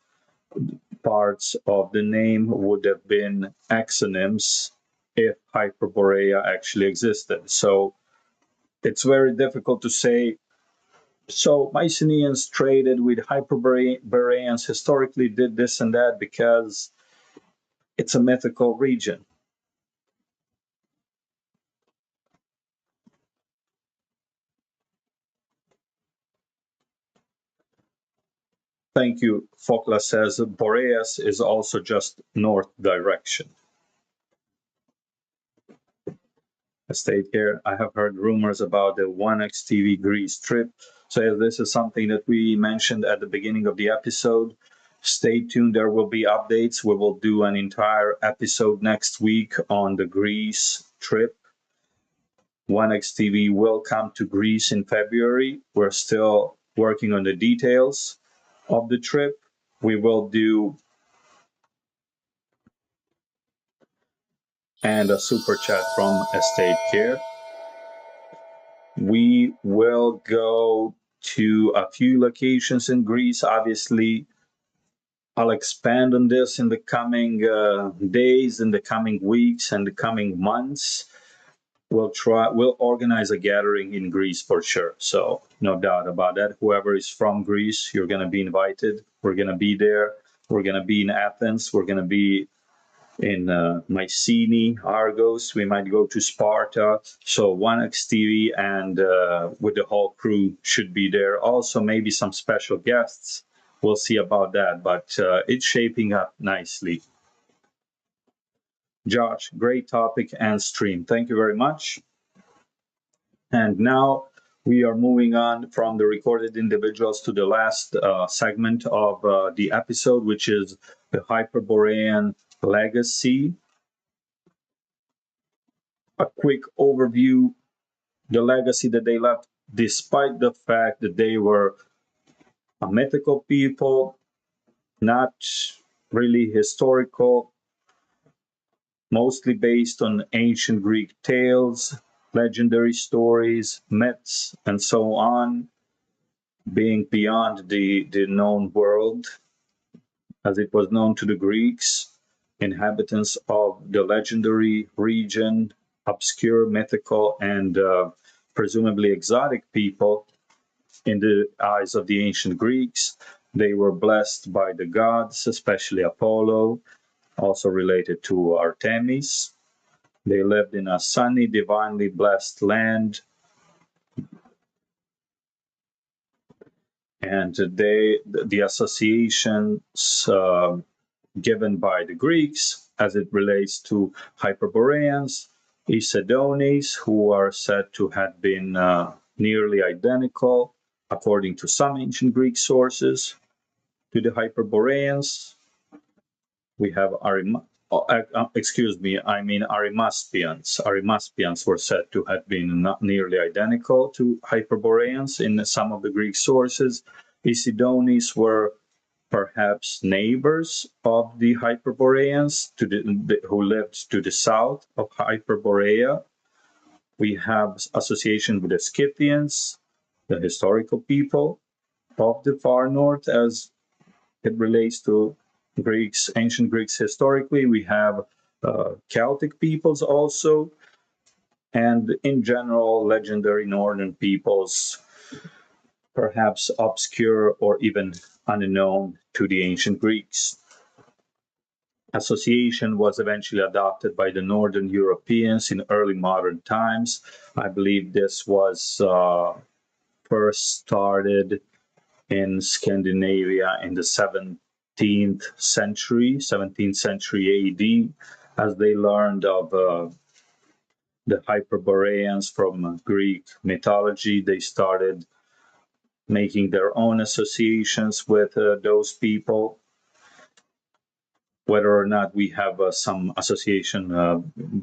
parts of the name would have been exonyms if Hyperborea actually existed. So it's very difficult to say. So Mycenaeans traded with Hyperboreans historically, did this and that, because it's a mythical region. Thank you. Fokla says Boreas is also just north direction. I stayed here. I have heard rumors about the WanaxTV Greece trip. So this is something that we mentioned at the beginning of the episode. Stay tuned. There will be updates. We will do an entire episode next week on the Greece trip. WanaxTV will come to Greece in February. We're still working on the details of the trip. We will do, and a super chat from Estate Care. We will go to a few locations in Greece. Obviously, I'll expand on this in the coming days, in the coming weeks, and the coming months. We'll organize a gathering in Greece for sure. So no doubt about that. Whoever is from Greece, you're going to be invited. We're going to be there. We're going to be in Athens. We're going to be in Mycenae, Argos. We might go to Sparta. So WanaxTV and with the whole crew should be there. Also, maybe some special guests. We'll see about that, but it's shaping up nicely. Josh, great topic and stream. Thank you very much. And now we are moving on from the recorded individuals to the last segment of the episode, which is the Hyperborean Legacy. A quick overview, the legacy that they left, despite the fact that they were a mythical people, not really historical, mostly based on ancient Greek tales, legendary stories, myths, and so on, being beyond the known world, as it was known to the Greeks, inhabitants of the legendary region, obscure, mythical, and presumably exotic people in the eyes of the ancient Greeks. They were blessed by the gods, especially Apollo, also related to Artemis. They lived in a sunny, divinely blessed land, and the associations given by the Greeks as it relates to Hyperboreans, Isedones, who are said to have been nearly identical, according to some ancient Greek sources, to the Hyperboreans. We have Arimaspians. Arimaspians were said to have been not nearly identical to Hyperboreans in some of the Greek sources. Isidones were perhaps neighbors of the Hyperboreans who lived to the south of Hyperborea. We have association with the Scythians, the historical people of the far north, as it relates to Greeks, ancient Greeks historically. We have Celtic peoples also, and in general, legendary northern peoples, perhaps obscure or even unknown to the ancient Greeks. Association was eventually adopted by the Northern Europeans in early modern times. I believe this was first started in Scandinavia in the 17th century AD, as they learned of the Hyperboreans from Greek mythology. They started making their own associations with those people. Whether or not we have some association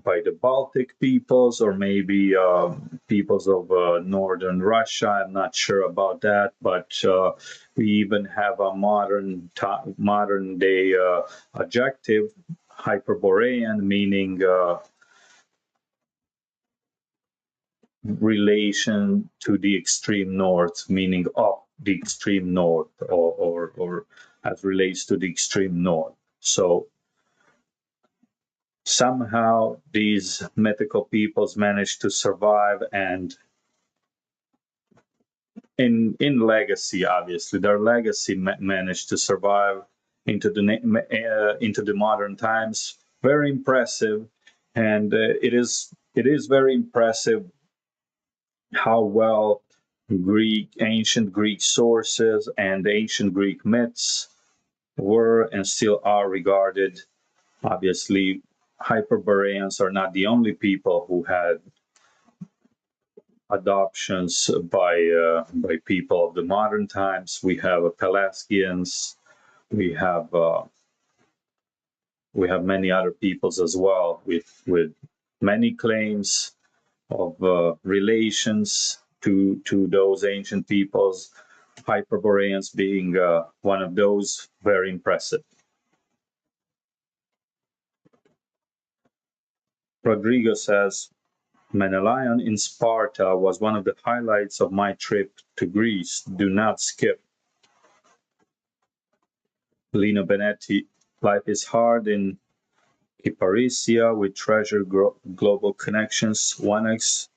by the Baltic peoples or maybe peoples of northern Russia, I'm not sure about that. But we even have a modern day adjective, Hyperborean, meaning relation to the extreme north, meaning of the extreme north, or as relates to the extreme north. So somehow these mythical peoples managed to survive, and in legacy, obviously their legacy managed to survive into the modern times. Very impressive, and it is very impressive how well ancient Greek sources and ancient Greek myths were and still are regarded. Obviously, Hyperboreans are not the only people who had adoptions by people of the modern times. We have Pelasgians, we have many other peoples as well with many claims of relations to those ancient peoples. Hyperboreans being one of those. Very impressive. Rodrigo says, Menelaon in Sparta was one of the highlights of my trip to Greece. Do not skip. Lino Benetti, life is hard in Hyparesia with treasure global connections. Wanax,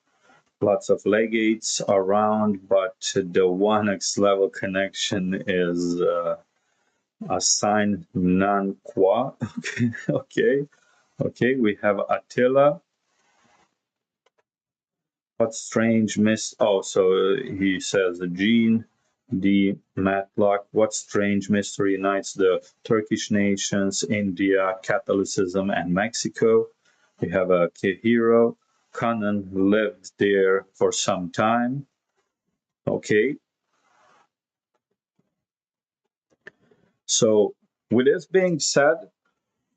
lots of legates around, but the Wanax level connection is assigned non qua. Okay. Okay, we have Attila. What strange oh, so he says Gene D. Matlock. What strange mystery unites the Turkish nations, India, Catholicism, and Mexico? We have a Kehiro. Conan lived there for some time. Okay, so with this being said,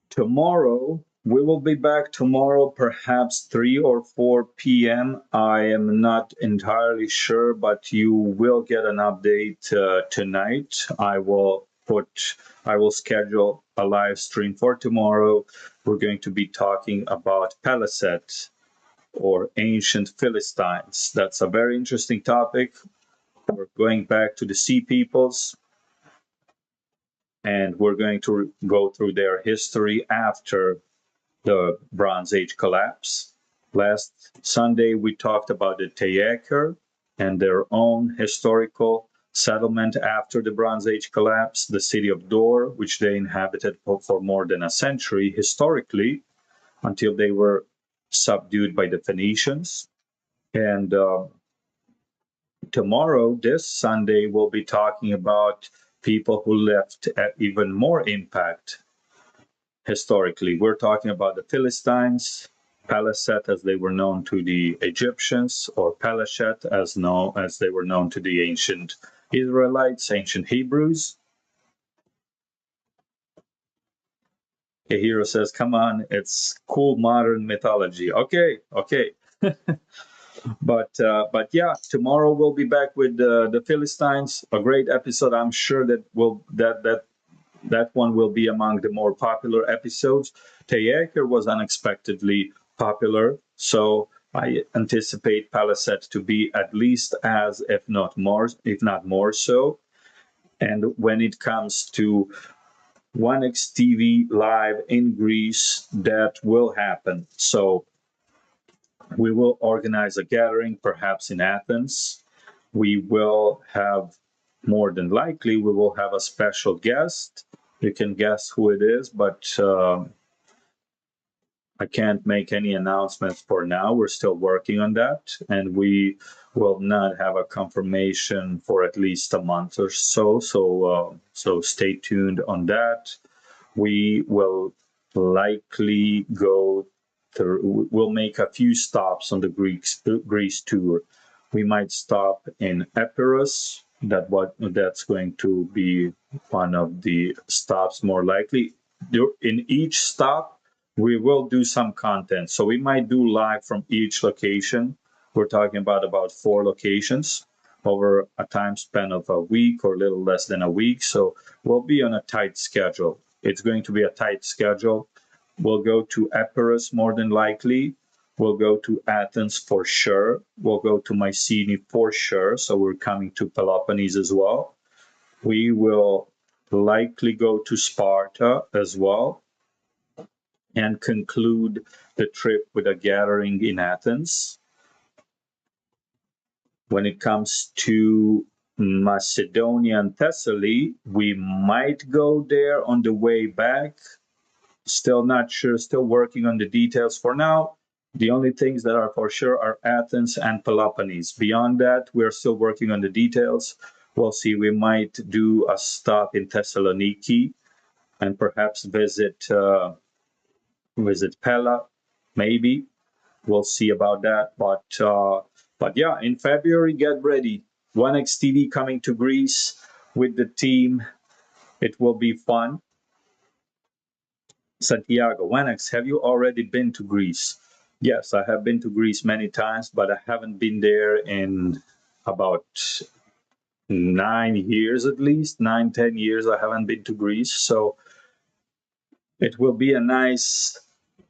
tomorrow, we will be back tomorrow, perhaps 3 or 4 p.m. I am not entirely sure, but you will get an update tonight. I will schedule a live stream for tomorrow. We're going to be talking about Paliset or ancient Philistines. That's a very interesting topic. We're going back to the Sea Peoples, and we're going to go through their history after the Bronze Age collapse. Last Sunday, we talked about the Teyeker and their own historical settlement after the Bronze Age collapse, the city of Dor, which they inhabited for more than a century historically, until they were subdued by the Phoenicians. And tomorrow, this Sunday, we'll be talking about people who left even more impact historically. We're talking about the Philistines, Paliset as they were known to the Egyptians, or Palashet as they were known to the ancient Israelites, ancient Hebrews. A hero says, "Come on, it's cool modern mythology." Okay, okay. But yeah, tomorrow we'll be back with the Philistines. A great episode. I'm sure that one will be among the more popular episodes. Teyeker was unexpectedly popular, so I anticipate Paliset to be at least as, if not more so. And when it comes to WanaxTV live in Greece, that will happen. So we will organize a gathering, perhaps in Athens. We will have, more than likely, we will have a special guest. You can guess who it is, but I can't make any announcements for now. We're still working on that, and we will not have a confirmation for at least a month or so. So stay tuned on that. We will likely go through, we'll make a few stops on the Greece tour. We might stop in Epirus. That's going to be one of the stops more likely. In each stop, we will do some content. So we might do live from each location. We're talking about 4 locations over a time span of a week or a little less than a week. So we'll be on a tight schedule. It's going to be a tight schedule. We'll go to Epirus more than likely. We'll go to Athens for sure. We'll go to Mycenae for sure. So we're coming to Peloponnese as well. We will likely go to Sparta as well and conclude the trip with a gathering in Athens. When it comes to Macedonia and Thessaly, we might go there on the way back. Still not sure, still working on the details for now. The only things that are for sure are Athens and Peloponnese. Beyond that, we're still working on the details. We'll see, we might do a stop in Thessaloniki and perhaps visit Pella, maybe. We'll see about that. But yeah, in February, get ready. WanaxTV coming to Greece with the team. It will be fun. Santiago, Wanax, have you already been to Greece? Yes, I have been to Greece many times, but I haven't been there in about 9 years at least, 9, 10 years. I haven't been to Greece. So it will be a nice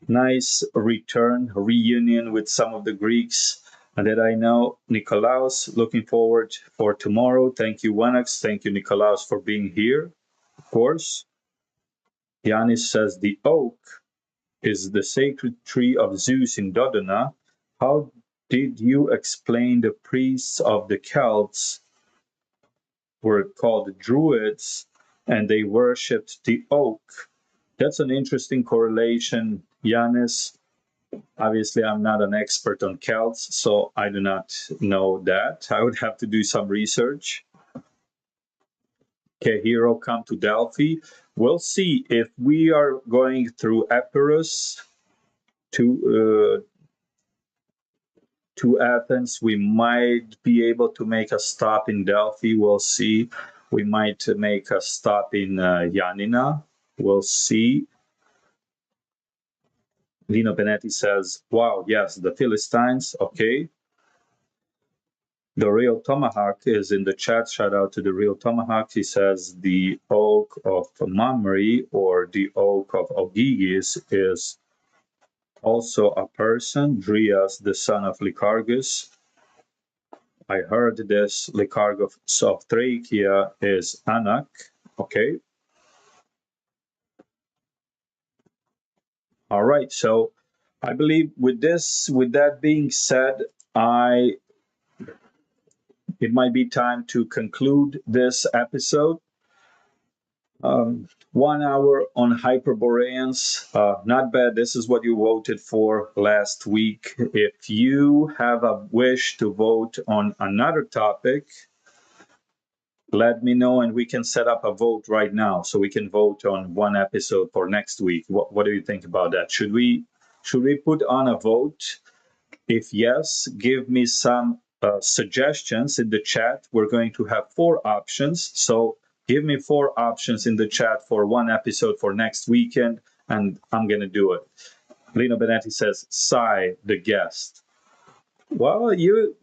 reunion with some of the Greeks that I know. Nikolaos, looking forward for tomorrow. Thank you, Wanax. Thank you, Nikolaos, for being here, of course. Yanis says the oak is the sacred tree of Zeus in Dodona. How did you explain the priests of the Celts were called Druids and they worshipped the oak? That's an interesting correlation, Yanis. Obviously, I'm not an expert on Celts, so I do not know that. I would have to do some research. Okay, hero, come to Delphi. We'll see if we are going through Epirus to Athens. We might be able to make a stop in Delphi. We'll see. We might make a stop in Yanina. We'll see. Lino Benetti says, wow, yes, the Philistines. Okay. The Real Tomahawk is in the chat. Shout out to the Real Tomahawk. He says the oak of Mamre or the oak of Ogyges is also a person, Drias, the son of Lycurgus. I heard this Lycurgus of Thracia is Anak. Okay. All right. So I believe with that being said, it might be time to conclude this episode. 1 hour on Hyperboreans. Not bad. This is what you voted for last week. If you have a wish to vote on another topic, let me know and we can set up a vote right now so we can vote on one episode for next week. What do you think about that? Should we put on a vote? If yes, give me some suggestions in the chat. We're going to have 4 options. So give me 4 options in the chat for one episode for next weekend, and I'm going to do it. Lino Benetti says, Sai, the guest. Well, you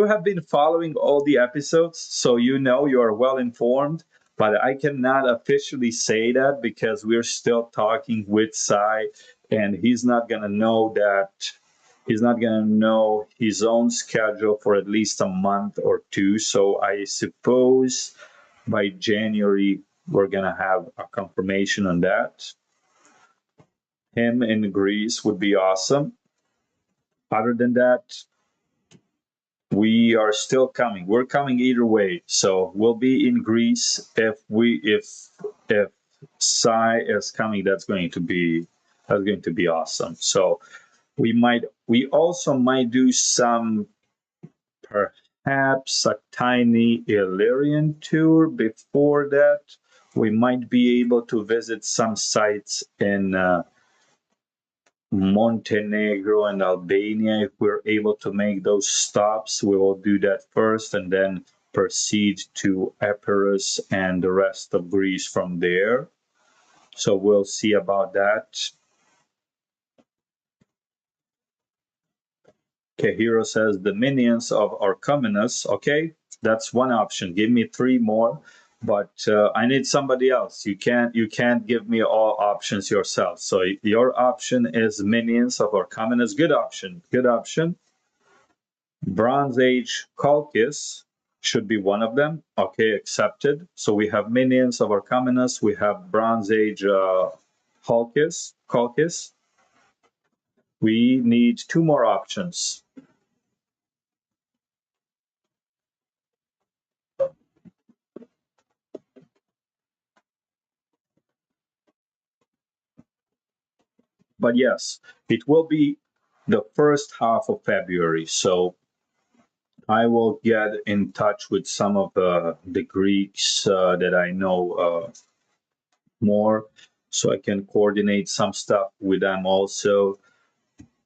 have been following all the episodes, so you know you are well informed. But I cannot officially say that because we're still talking with Sai, and he's not gonna know that. He's not gonna know his own schedule for at least a month or two. So I suppose by January we're gonna have a confirmation on that. Him in Greece would be awesome. Other than that, we are still coming. We're coming either way. So we'll be in Greece if Sai is coming. That's going to be awesome. So we also might do some, perhaps a tiny Illyrian tour before that. We might be able to visit some sites in Montenegro and Albania. If we're able to make those stops, we will do that first and then proceed to Epirus and the rest of Greece from there. So we'll see about that. Okay, Hero says the minions of Orchomenus. Okay, that's one option. Give me 3 more, but I need somebody else. You can't give me all options yourself. So your option is minions of Orchomenus. Good option. Good option. Bronze Age Colchis should be one of them. Okay, accepted. So we have minions of Orchomenus. We have Bronze Age Colchis. We need 2 more options. But yes, it will be the first half of February. So I will get in touch with some of the Greeks that I know more, so I can coordinate some stuff with them also.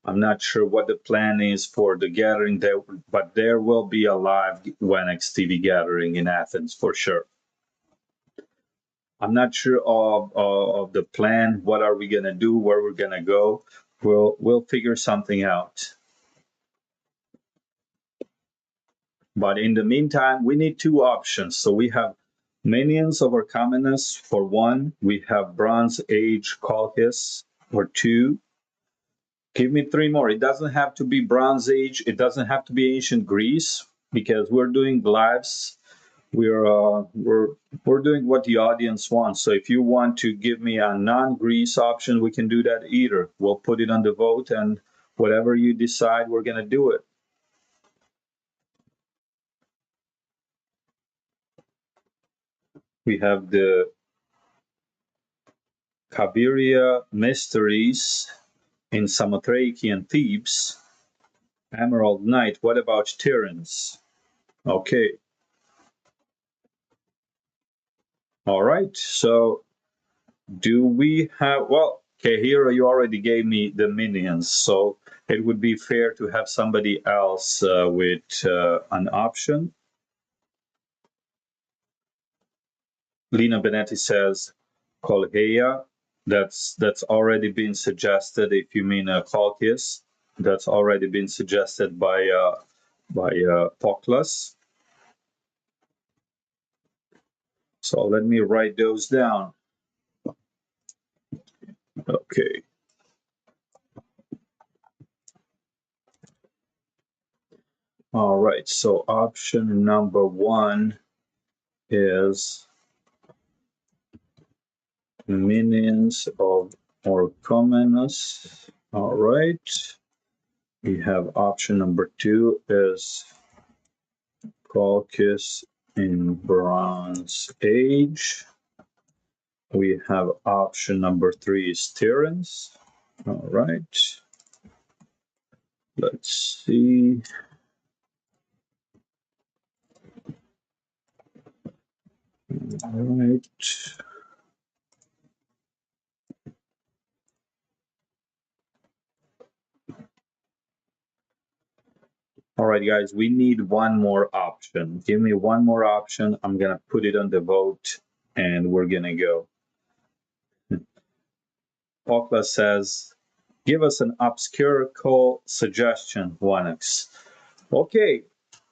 I'm not sure what the plan is for the gathering there, but there will be a live WanaxTV gathering in Athens for sure. I'm not sure of the plan. What are we gonna do? Where we're gonna go? We'll figure something out. But in the meantime, we need 2 options. So we have minions of Orchomenus for 1. We have Bronze Age Colchis for 2. Give me 3 more. It doesn't have to be Bronze Age. It doesn't have to be ancient Greece because we're doing lives We're doing what the audience wants. So if you want to give me a non-grease option, we can do that either. We'll put it on the vote, and whatever you decide, we're gonna do it. We have the Cabiria Mysteries in Samothrace and Thebes. Emerald Knight. What about Tyrants? Okay. All right. So do we have, well, okay, here you already gave me the minions, so it would be fair to have somebody else with an option. Lina Benetti says Colheia. That's already been suggested. If you mean Colchis, that's already been suggested by Poklas. So let me write those down. Okay. All right. So option number one is minions of Orchomenus. All right. We have option number two is Colchis in Bronze Age. We have option number three is Tyrants. All right. Let's see. All right. All right, guys, we need one more option. Give me one more option. I'm going to put it on the vote and we're going to go. Okla says, give us an obscure call suggestion, Wanax. Okay,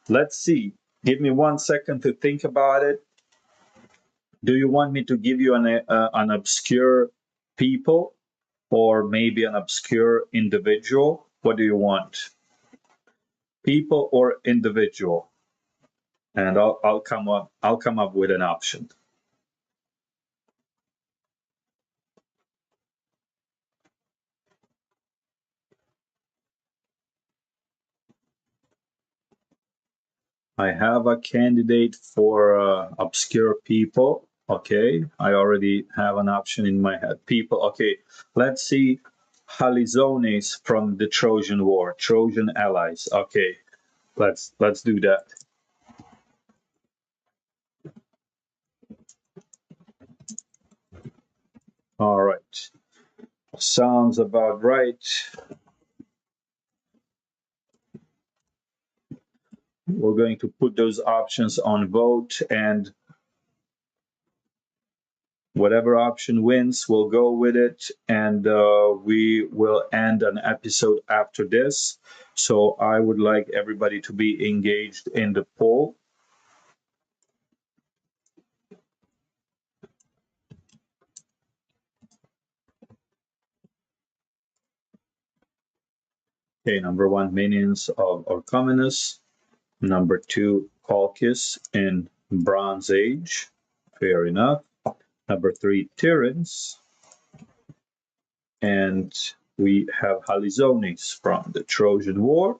let's see. Give me 1 second to think about it. Do you want me to give you an obscure people or maybe an obscure individual? What do you want? People or individual? And I'll come up with an option. I have a candidate for obscure people. Okay, I already have an option in my head. People. Okay, let's see. Halizones from the Trojan War, Trojan allies. Okay, let's do that. All right, sounds about right. We're going to put those options on vote, and whatever option wins, we'll go with it, and we will end an episode after this. So I would like everybody to be engaged in the poll. Okay, number one, minions of Orchomenus. Number two, Colchis in Bronze Age. Fair enough. Number three, Tyrants. And we have Halizones from the Trojan War.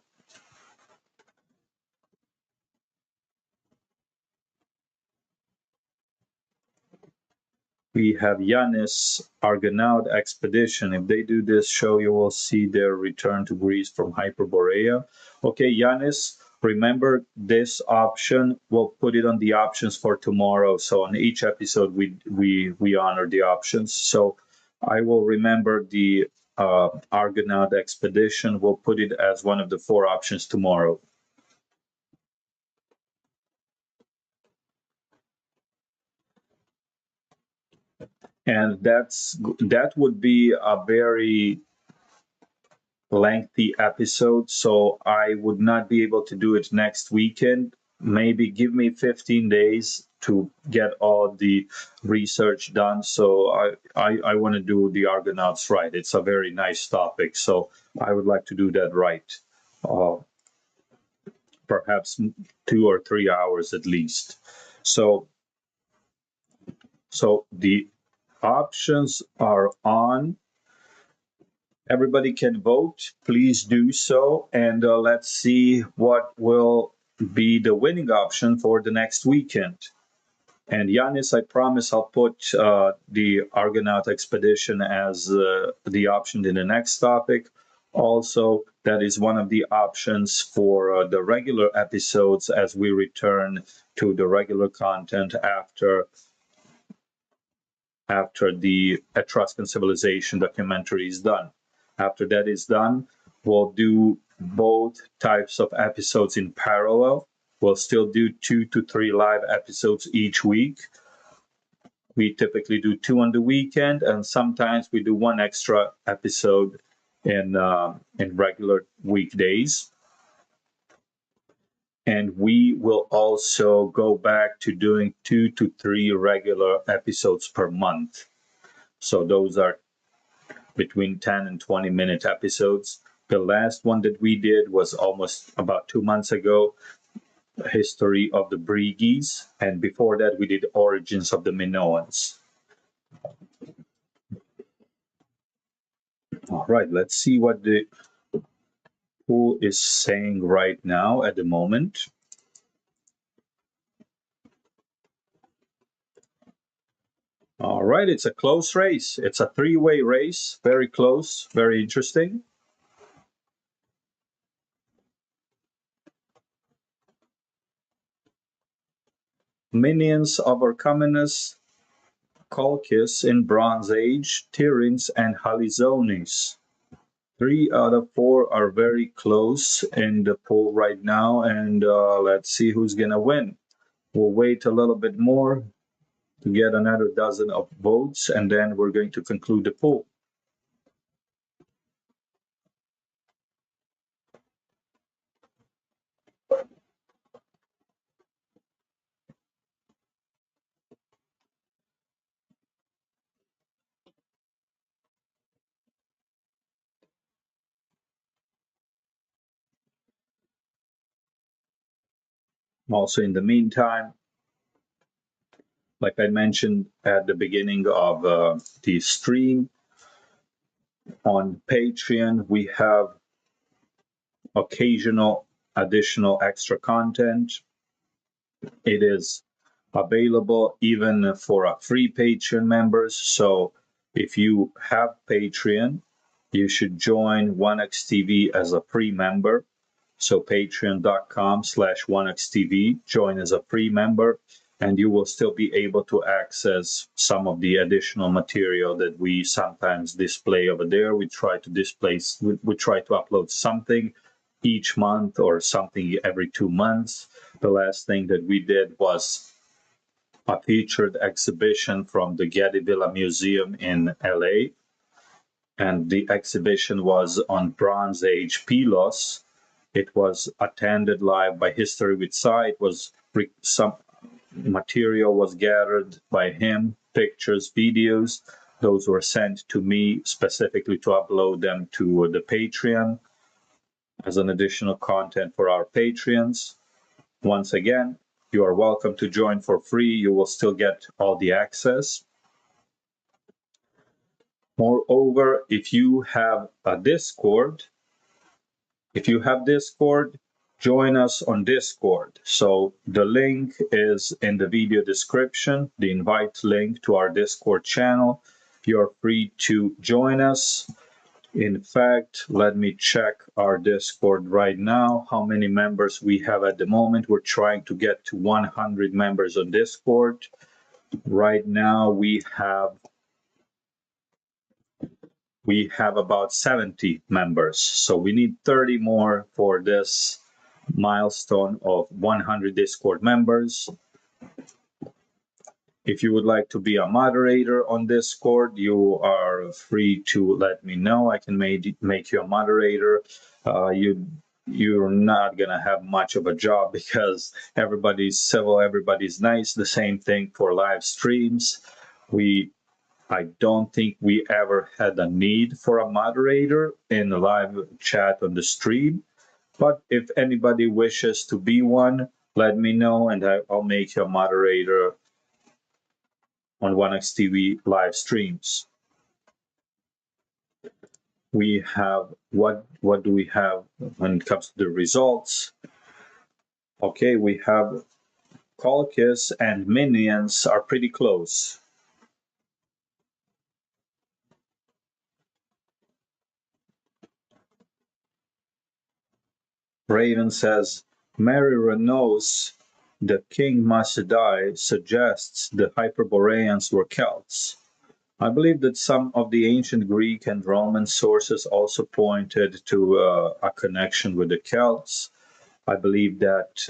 We have Yanis Argonaut expedition. If they do this show, you will see their return to Greece from Hyperborea. Okay, Yanis, remember this option. We'll put it on the options for tomorrow. So on each episode, we honor the options. So I will remember the Argonaut expedition. We'll put it as one of the four options tomorrow. And that would be a very lengthy episode, so I would not be able to do it next weekend. Maybe give me 15 days to get all the research done. So I want to do the Argonauts right. It's a very nice topic, so I would like to do that right. Perhaps 2 or 3 hours at least. So, so the options are on. Everybody can vote. Please do so. And let's see what will be the winning option for the next weekend. And Yanis, I promise I'll put the Argonaut expedition as the option in the next topic. Also, that is one of the options for the regular episodes as we return to the regular content after the Etruscan civilization documentary is done. After that is done, we'll do both types of episodes in parallel. We'll still do 2 to 3 live episodes each week. We typically do 2 on the weekend, and sometimes we do 1 extra episode in regular weekdays. And we will also go back to doing 2 to 3 regular episodes per month. So those are between 10 and 20-minute episodes. The last one that we did was almost about 2 months ago, history of the Brigis, and before that we did origins of the Minoans. All right, let's see what the pool is saying right now at the moment. All right, it's a close race. It's a 3-way race, very close, very interesting. Minions of Orchomenus, Colchis in Bronze Age, Tyrins, and Halizones. 3 out of 4 are very close in the poll right now, and let's see who's gonna win. We'll wait a little bit more to get another dozen of votes, and then we're going to conclude the poll. Also, in the meantime, like I mentioned at the beginning of the stream, on Patreon, we have occasional additional extra content. It is available even for our free Patreon members. So if you have Patreon, you should join WanaxTV as a free member. So patreon.com/WanaxTV, join as a free member, and you will still be able to access some of the additional material that we sometimes display over there. We try to upload something each month or something every 2 months. The last thing that we did was a featured exhibition from the Getty Villa Museum in LA. And the exhibition was on Bronze Age Pylos. It was attended live by History with Sai. It was some material was gathered by him, pictures, videos. Those were sent to me specifically to upload them to the Patreon as an additional content for our Patreons. Once again, you are welcome to join for free. You will still get all the access. Moreover, if you have Discord, join us on Discord. So the link is in the video description, the invite link to our Discord channel. You're free to join us. In fact, let me check our Discord right now, how many members we have at the moment. We're trying to get to 100 members on Discord. Right now, we have about 70 members. So we need 30 more for this milestone of 100 Discord members. If you would like to be a moderator on Discord, you are free to let me know. I can make you a moderator. You're not gonna have much of a job because everybody's civil, everybody's nice. The same thing for live streams. I don't think we ever had a need for a moderator in the live chat on the stream. But if anybody wishes to be one, let me know, and I'll make you a moderator on WanaxTV live streams. We have what do we have when it comes to the results? Okay, we have Colchis and Minions are pretty close. Raven says, Mary Renault's The King Must Die suggests the Hyperboreans were Celts. I believe that some of the ancient Greek and Roman sources also pointed to a connection with the Celts. I believe that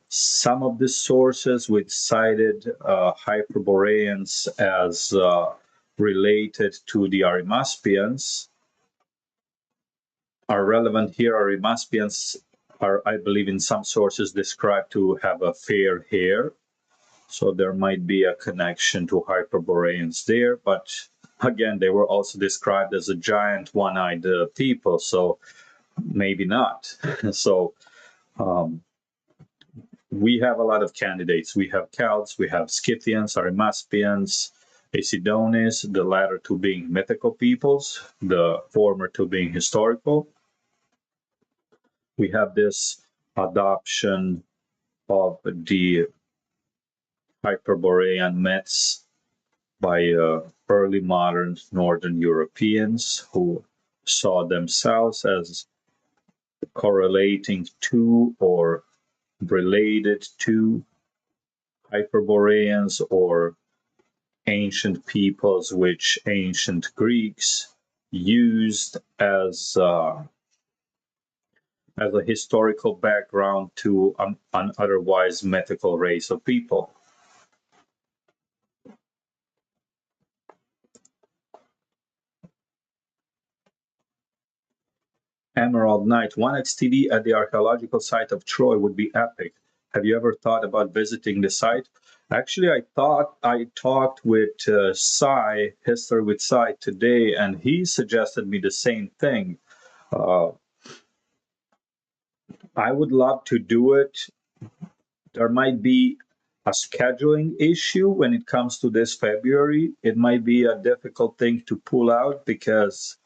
some of the sources which cited Hyperboreans as related to the Arimaspians are relevant here. Arimaspians are, I believe, in some sources described to have a fair hair. So there might be a connection to Hyperboreans there. But again, they were also described as a giant one-eyed people. So maybe not. So we have a lot of candidates. We have Celts, we have Scythians, Arimaspians, Asidones, the latter two being mythical peoples, the former two being historical. We have this adoption of the Hyperborean myths by early modern Northern Europeans who saw themselves as correlating to or related to Hyperboreans or ancient peoples which ancient Greeks used as a historical background to an otherwise mythical race of people. Emerald Knight, WanaxTV at the archaeological site of Troy would be epic. Have you ever thought about visiting the site? Actually, I talked with Sai, History with Sai, today, and he suggested me the same thing. I would love to do it. There might be a scheduling issue when it comes to this February. It might be a difficult thing to pull out because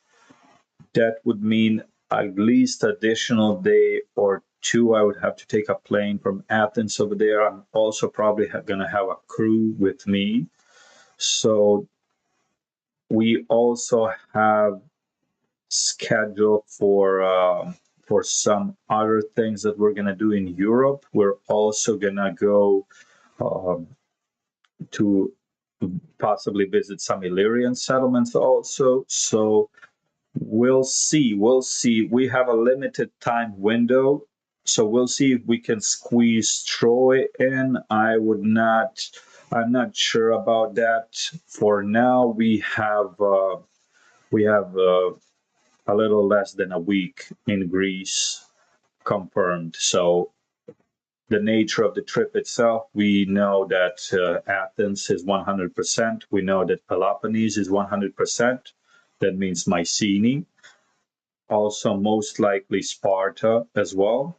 that would mean at least additional day or two. I would have to take a plane from Athens over there. I'm also probably going to have a crew with me. So we also have scheduled for some other things that we're going to do in Europe. We're also going to go to possibly visit some Illyrian settlements also. So we'll see. We'll see. We have a limited time window, so we'll see if we can squeeze Troy in. I'm not sure about that. For now, we have a little less than a week in Greece confirmed. So the nature of the trip itself, we know that Athens is 100%. We know that Peloponnese is 100%. That means Mycenae. Also, most likely Sparta as well.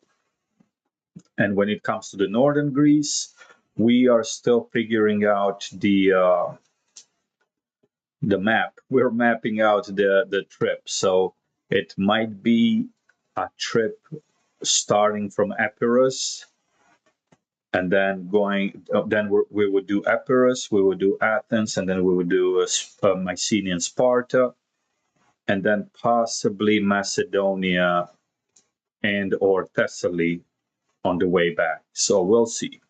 And when it comes to the northern Greece, we are still figuring out the map. We're mapping out the trip. So it might be a trip starting from Epirus and then we would do Epirus, we would do Athens, and then we would do Mycenaean Sparta, and then possibly Macedonia and or Thessaly on the way back. So we'll see.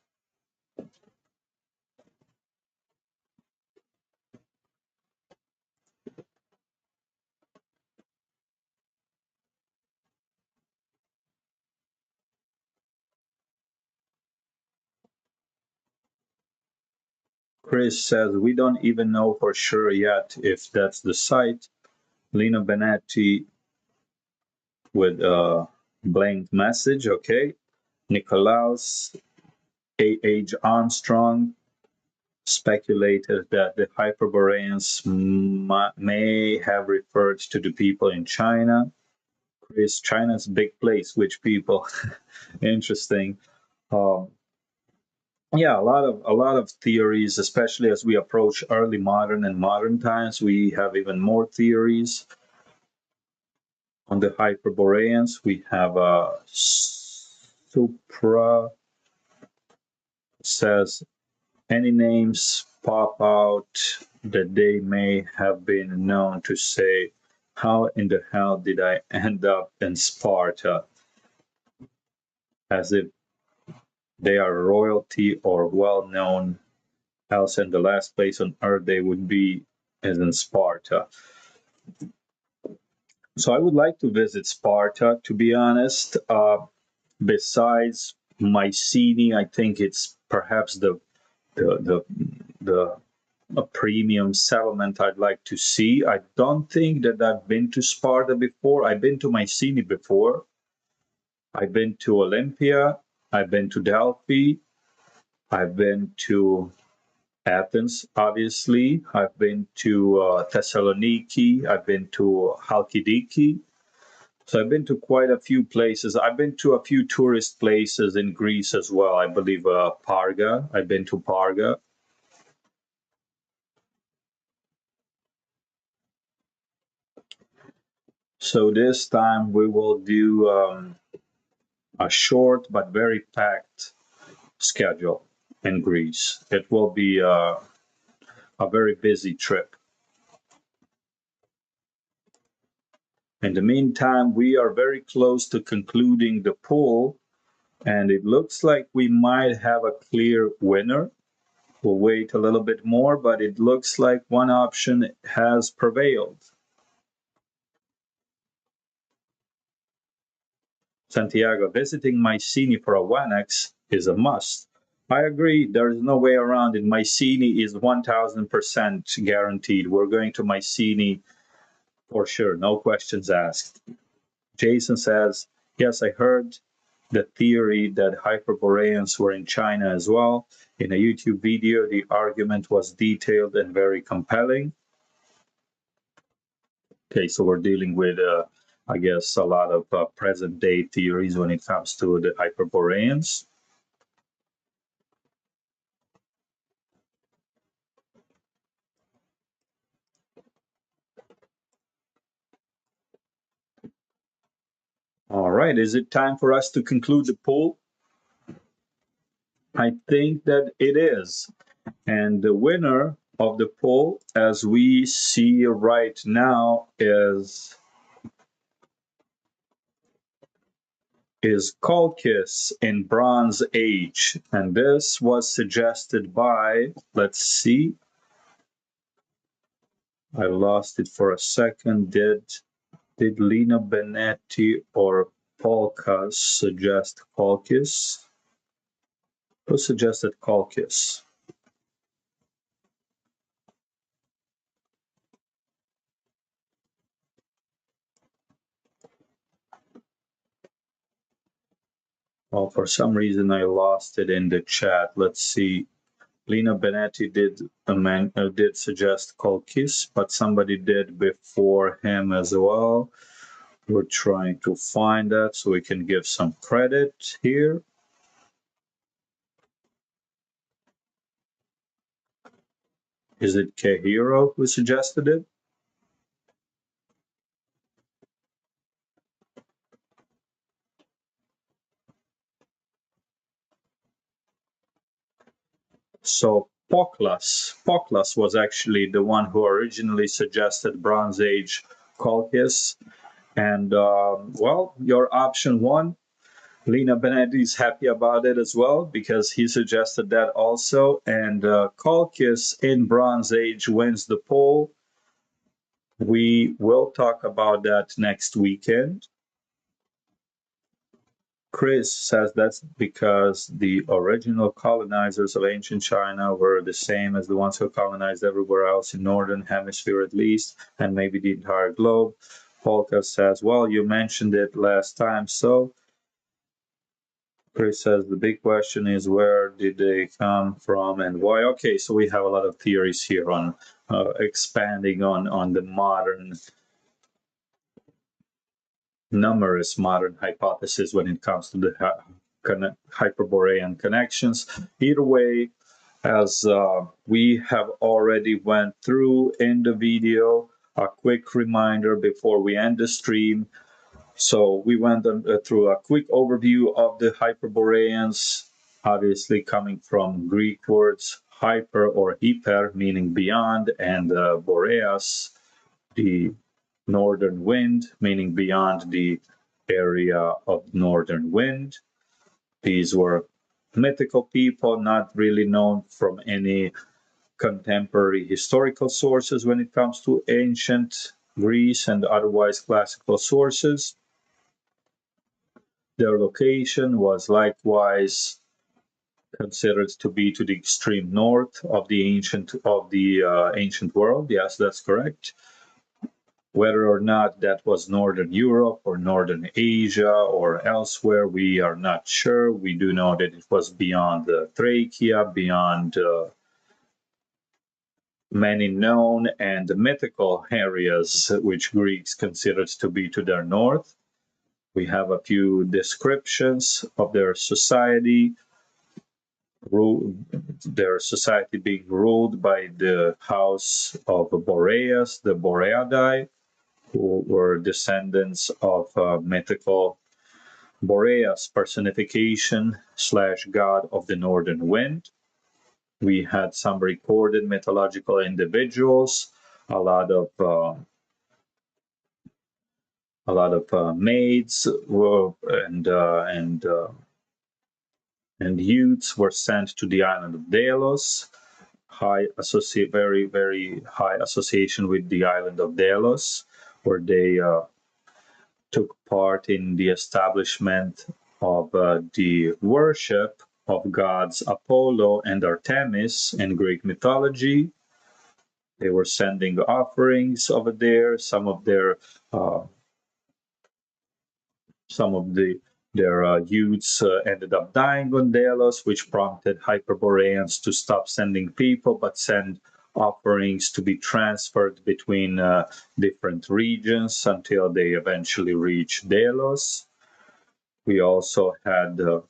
Chris says, we don't even know for sure yet if that's the site. Lino Benetti with a blank message, okay. Nicolaus A.H. Armstrong speculated that the Hyperboreans may have referred to the people in China. Chris, China's a big place, which people? Interesting. Yeah, a lot of theories, especially as we approach early modern and modern times. We have even more theories on the Hyperboreans. We have Supra says any names pop out that they may have been known to say, how in the hell did I end up in Sparta? As if they are royalty or well known, else in the last place on earth they would be is in Sparta. So I would like to visit Sparta, to be honest. Besides Mycenae, I think it's perhaps the the a premium settlement I'd like to see. I don't think that I've been to Sparta before. I've been to Mycenae before. I've been to Olympia. I've been to Delphi. I've been to Athens, obviously. I've been to Thessaloniki. I've been to Halkidiki. So I've been to quite a few places. I've been to a few tourist places in Greece as well. I believe Parga. I've been to Parga. So this time we will do a short but very packed schedule in Greece. It will be a very busy trip. In the meantime, we are very close to concluding the poll, and it looks like we might have a clear winner. We'll wait a little bit more, but it looks like one option has prevailed. Santiago, visiting Mycenae for a Wanax is a must. I agree. There is no way around it. Mycenae is 1000% guaranteed. We're going to Mycenae for sure. No questions asked. Jason says, yes, I heard the theory that Hyperboreans were in China as well. In a YouTube video, the argument was detailed and very compelling. Okay, so we're dealing with, I guess, a lot of present day theories when it comes to the Hyperboreans. All right, is it time for us to conclude the poll? I think that it is. And the winner of the poll, as we see right now, is Colchis in Bronze Age. And this was suggested by, let's see, I lost it for a second. Did Lina Benetti or Polkas suggest Colchis? Who suggested Colchis? Well, for some reason I lost it in the chat. Let's see. Lina Benetti did suggest Colchis, but somebody did before him as well. We're trying to find that so we can give some credit here. Is it Kehiro who suggested it? So Poklas was actually the one who originally suggested Bronze Age Colchis. And well, your option one, Lina Benetti is happy about it as well because he suggested that also. And Colchis in Bronze Age wins the poll. We will talk about that next weekend. Chris says that's because the original colonizers of ancient China were the same as the ones who colonized everywhere else in northern hemisphere at least, and maybe the entire globe. Polka says, well, you mentioned it last time, so Chris says the big question is where did they come from and why? Okay, so we have a lot of theories here on expanding on the numerous modern hypotheses when it comes to the Hyperborean connections. Either way, as we have already went through in the video, a quick reminder before we end the stream. So we went through a quick overview of the Hyperboreans, obviously coming from Greek words hyper or hyper, meaning beyond, and boreas, the northern wind, meaning beyond the area of northern wind. These were mythical people, not really known from any contemporary historical sources when it comes to ancient Greece and otherwise classical sources. Their location was likewise considered to be to the extreme north of the ancient world. Yes, that's correct. Whether or not that was Northern Europe or Northern Asia or elsewhere, we are not sure. We do know that it was beyond Thracia, beyond many known and mythical areas which Greeks considered to be to their north. We have a few descriptions of their society, being ruled by the house of Boreas, the Boreadae, who were descendants of mythical Boreas personification / god of the northern wind. We had some recorded mythological individuals, a lot of maids and youths were sent to the island of Delos. Very high association with the island of Delos, where they took part in the establishment of the worship of gods Apollo and Artemis in Greek mythology. They were sending offerings over there. Some of their youths ended up dying on Delos, which prompted Hyperboreans to stop sending people but send offerings to be transferred between different regions until they eventually reached Delos. We also had a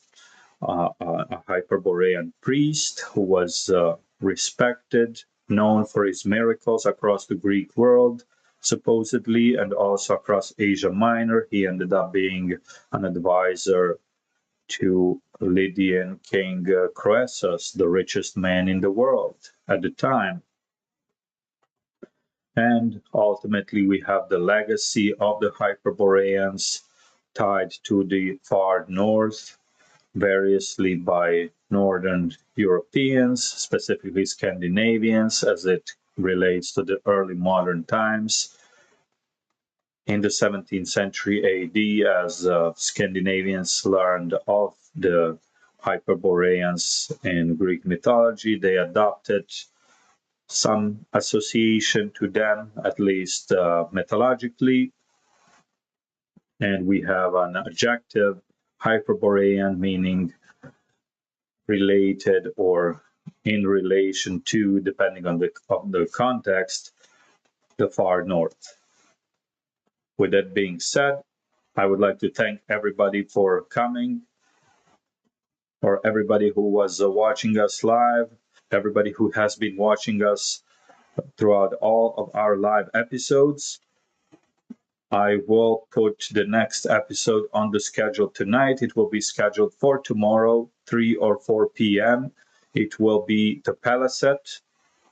Hyperborean priest who was respected, known for his miracles across the Greek world, supposedly, and also across Asia Minor. He ended up being an advisor to Lydian king Croesus, the richest man in the world at the time. And ultimately, we have the legacy of the Hyperboreans tied to the far north, variously by Northern Europeans, specifically Scandinavians, as it relates to the early modern times. In the 17th century AD, as Scandinavians learned of the Hyperboreans in Greek mythology, they adopted some association to them, at least mythologically. And we have an adjective, Hyperborean, meaning related or in relation to, depending on the context, the far north. With that being said, I would like to thank everybody for coming, or everybody who was watching us live, everybody who has been watching us throughout all of our live episodes. I will put the next episode on the schedule tonight. It will be scheduled for tomorrow, 3 or 4 p.m. It will be the Paliset,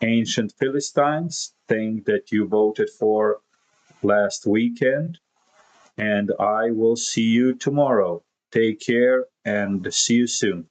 Ancient Philistines, thing that you voted for last weekend. And I will see you tomorrow. Take care and see you soon.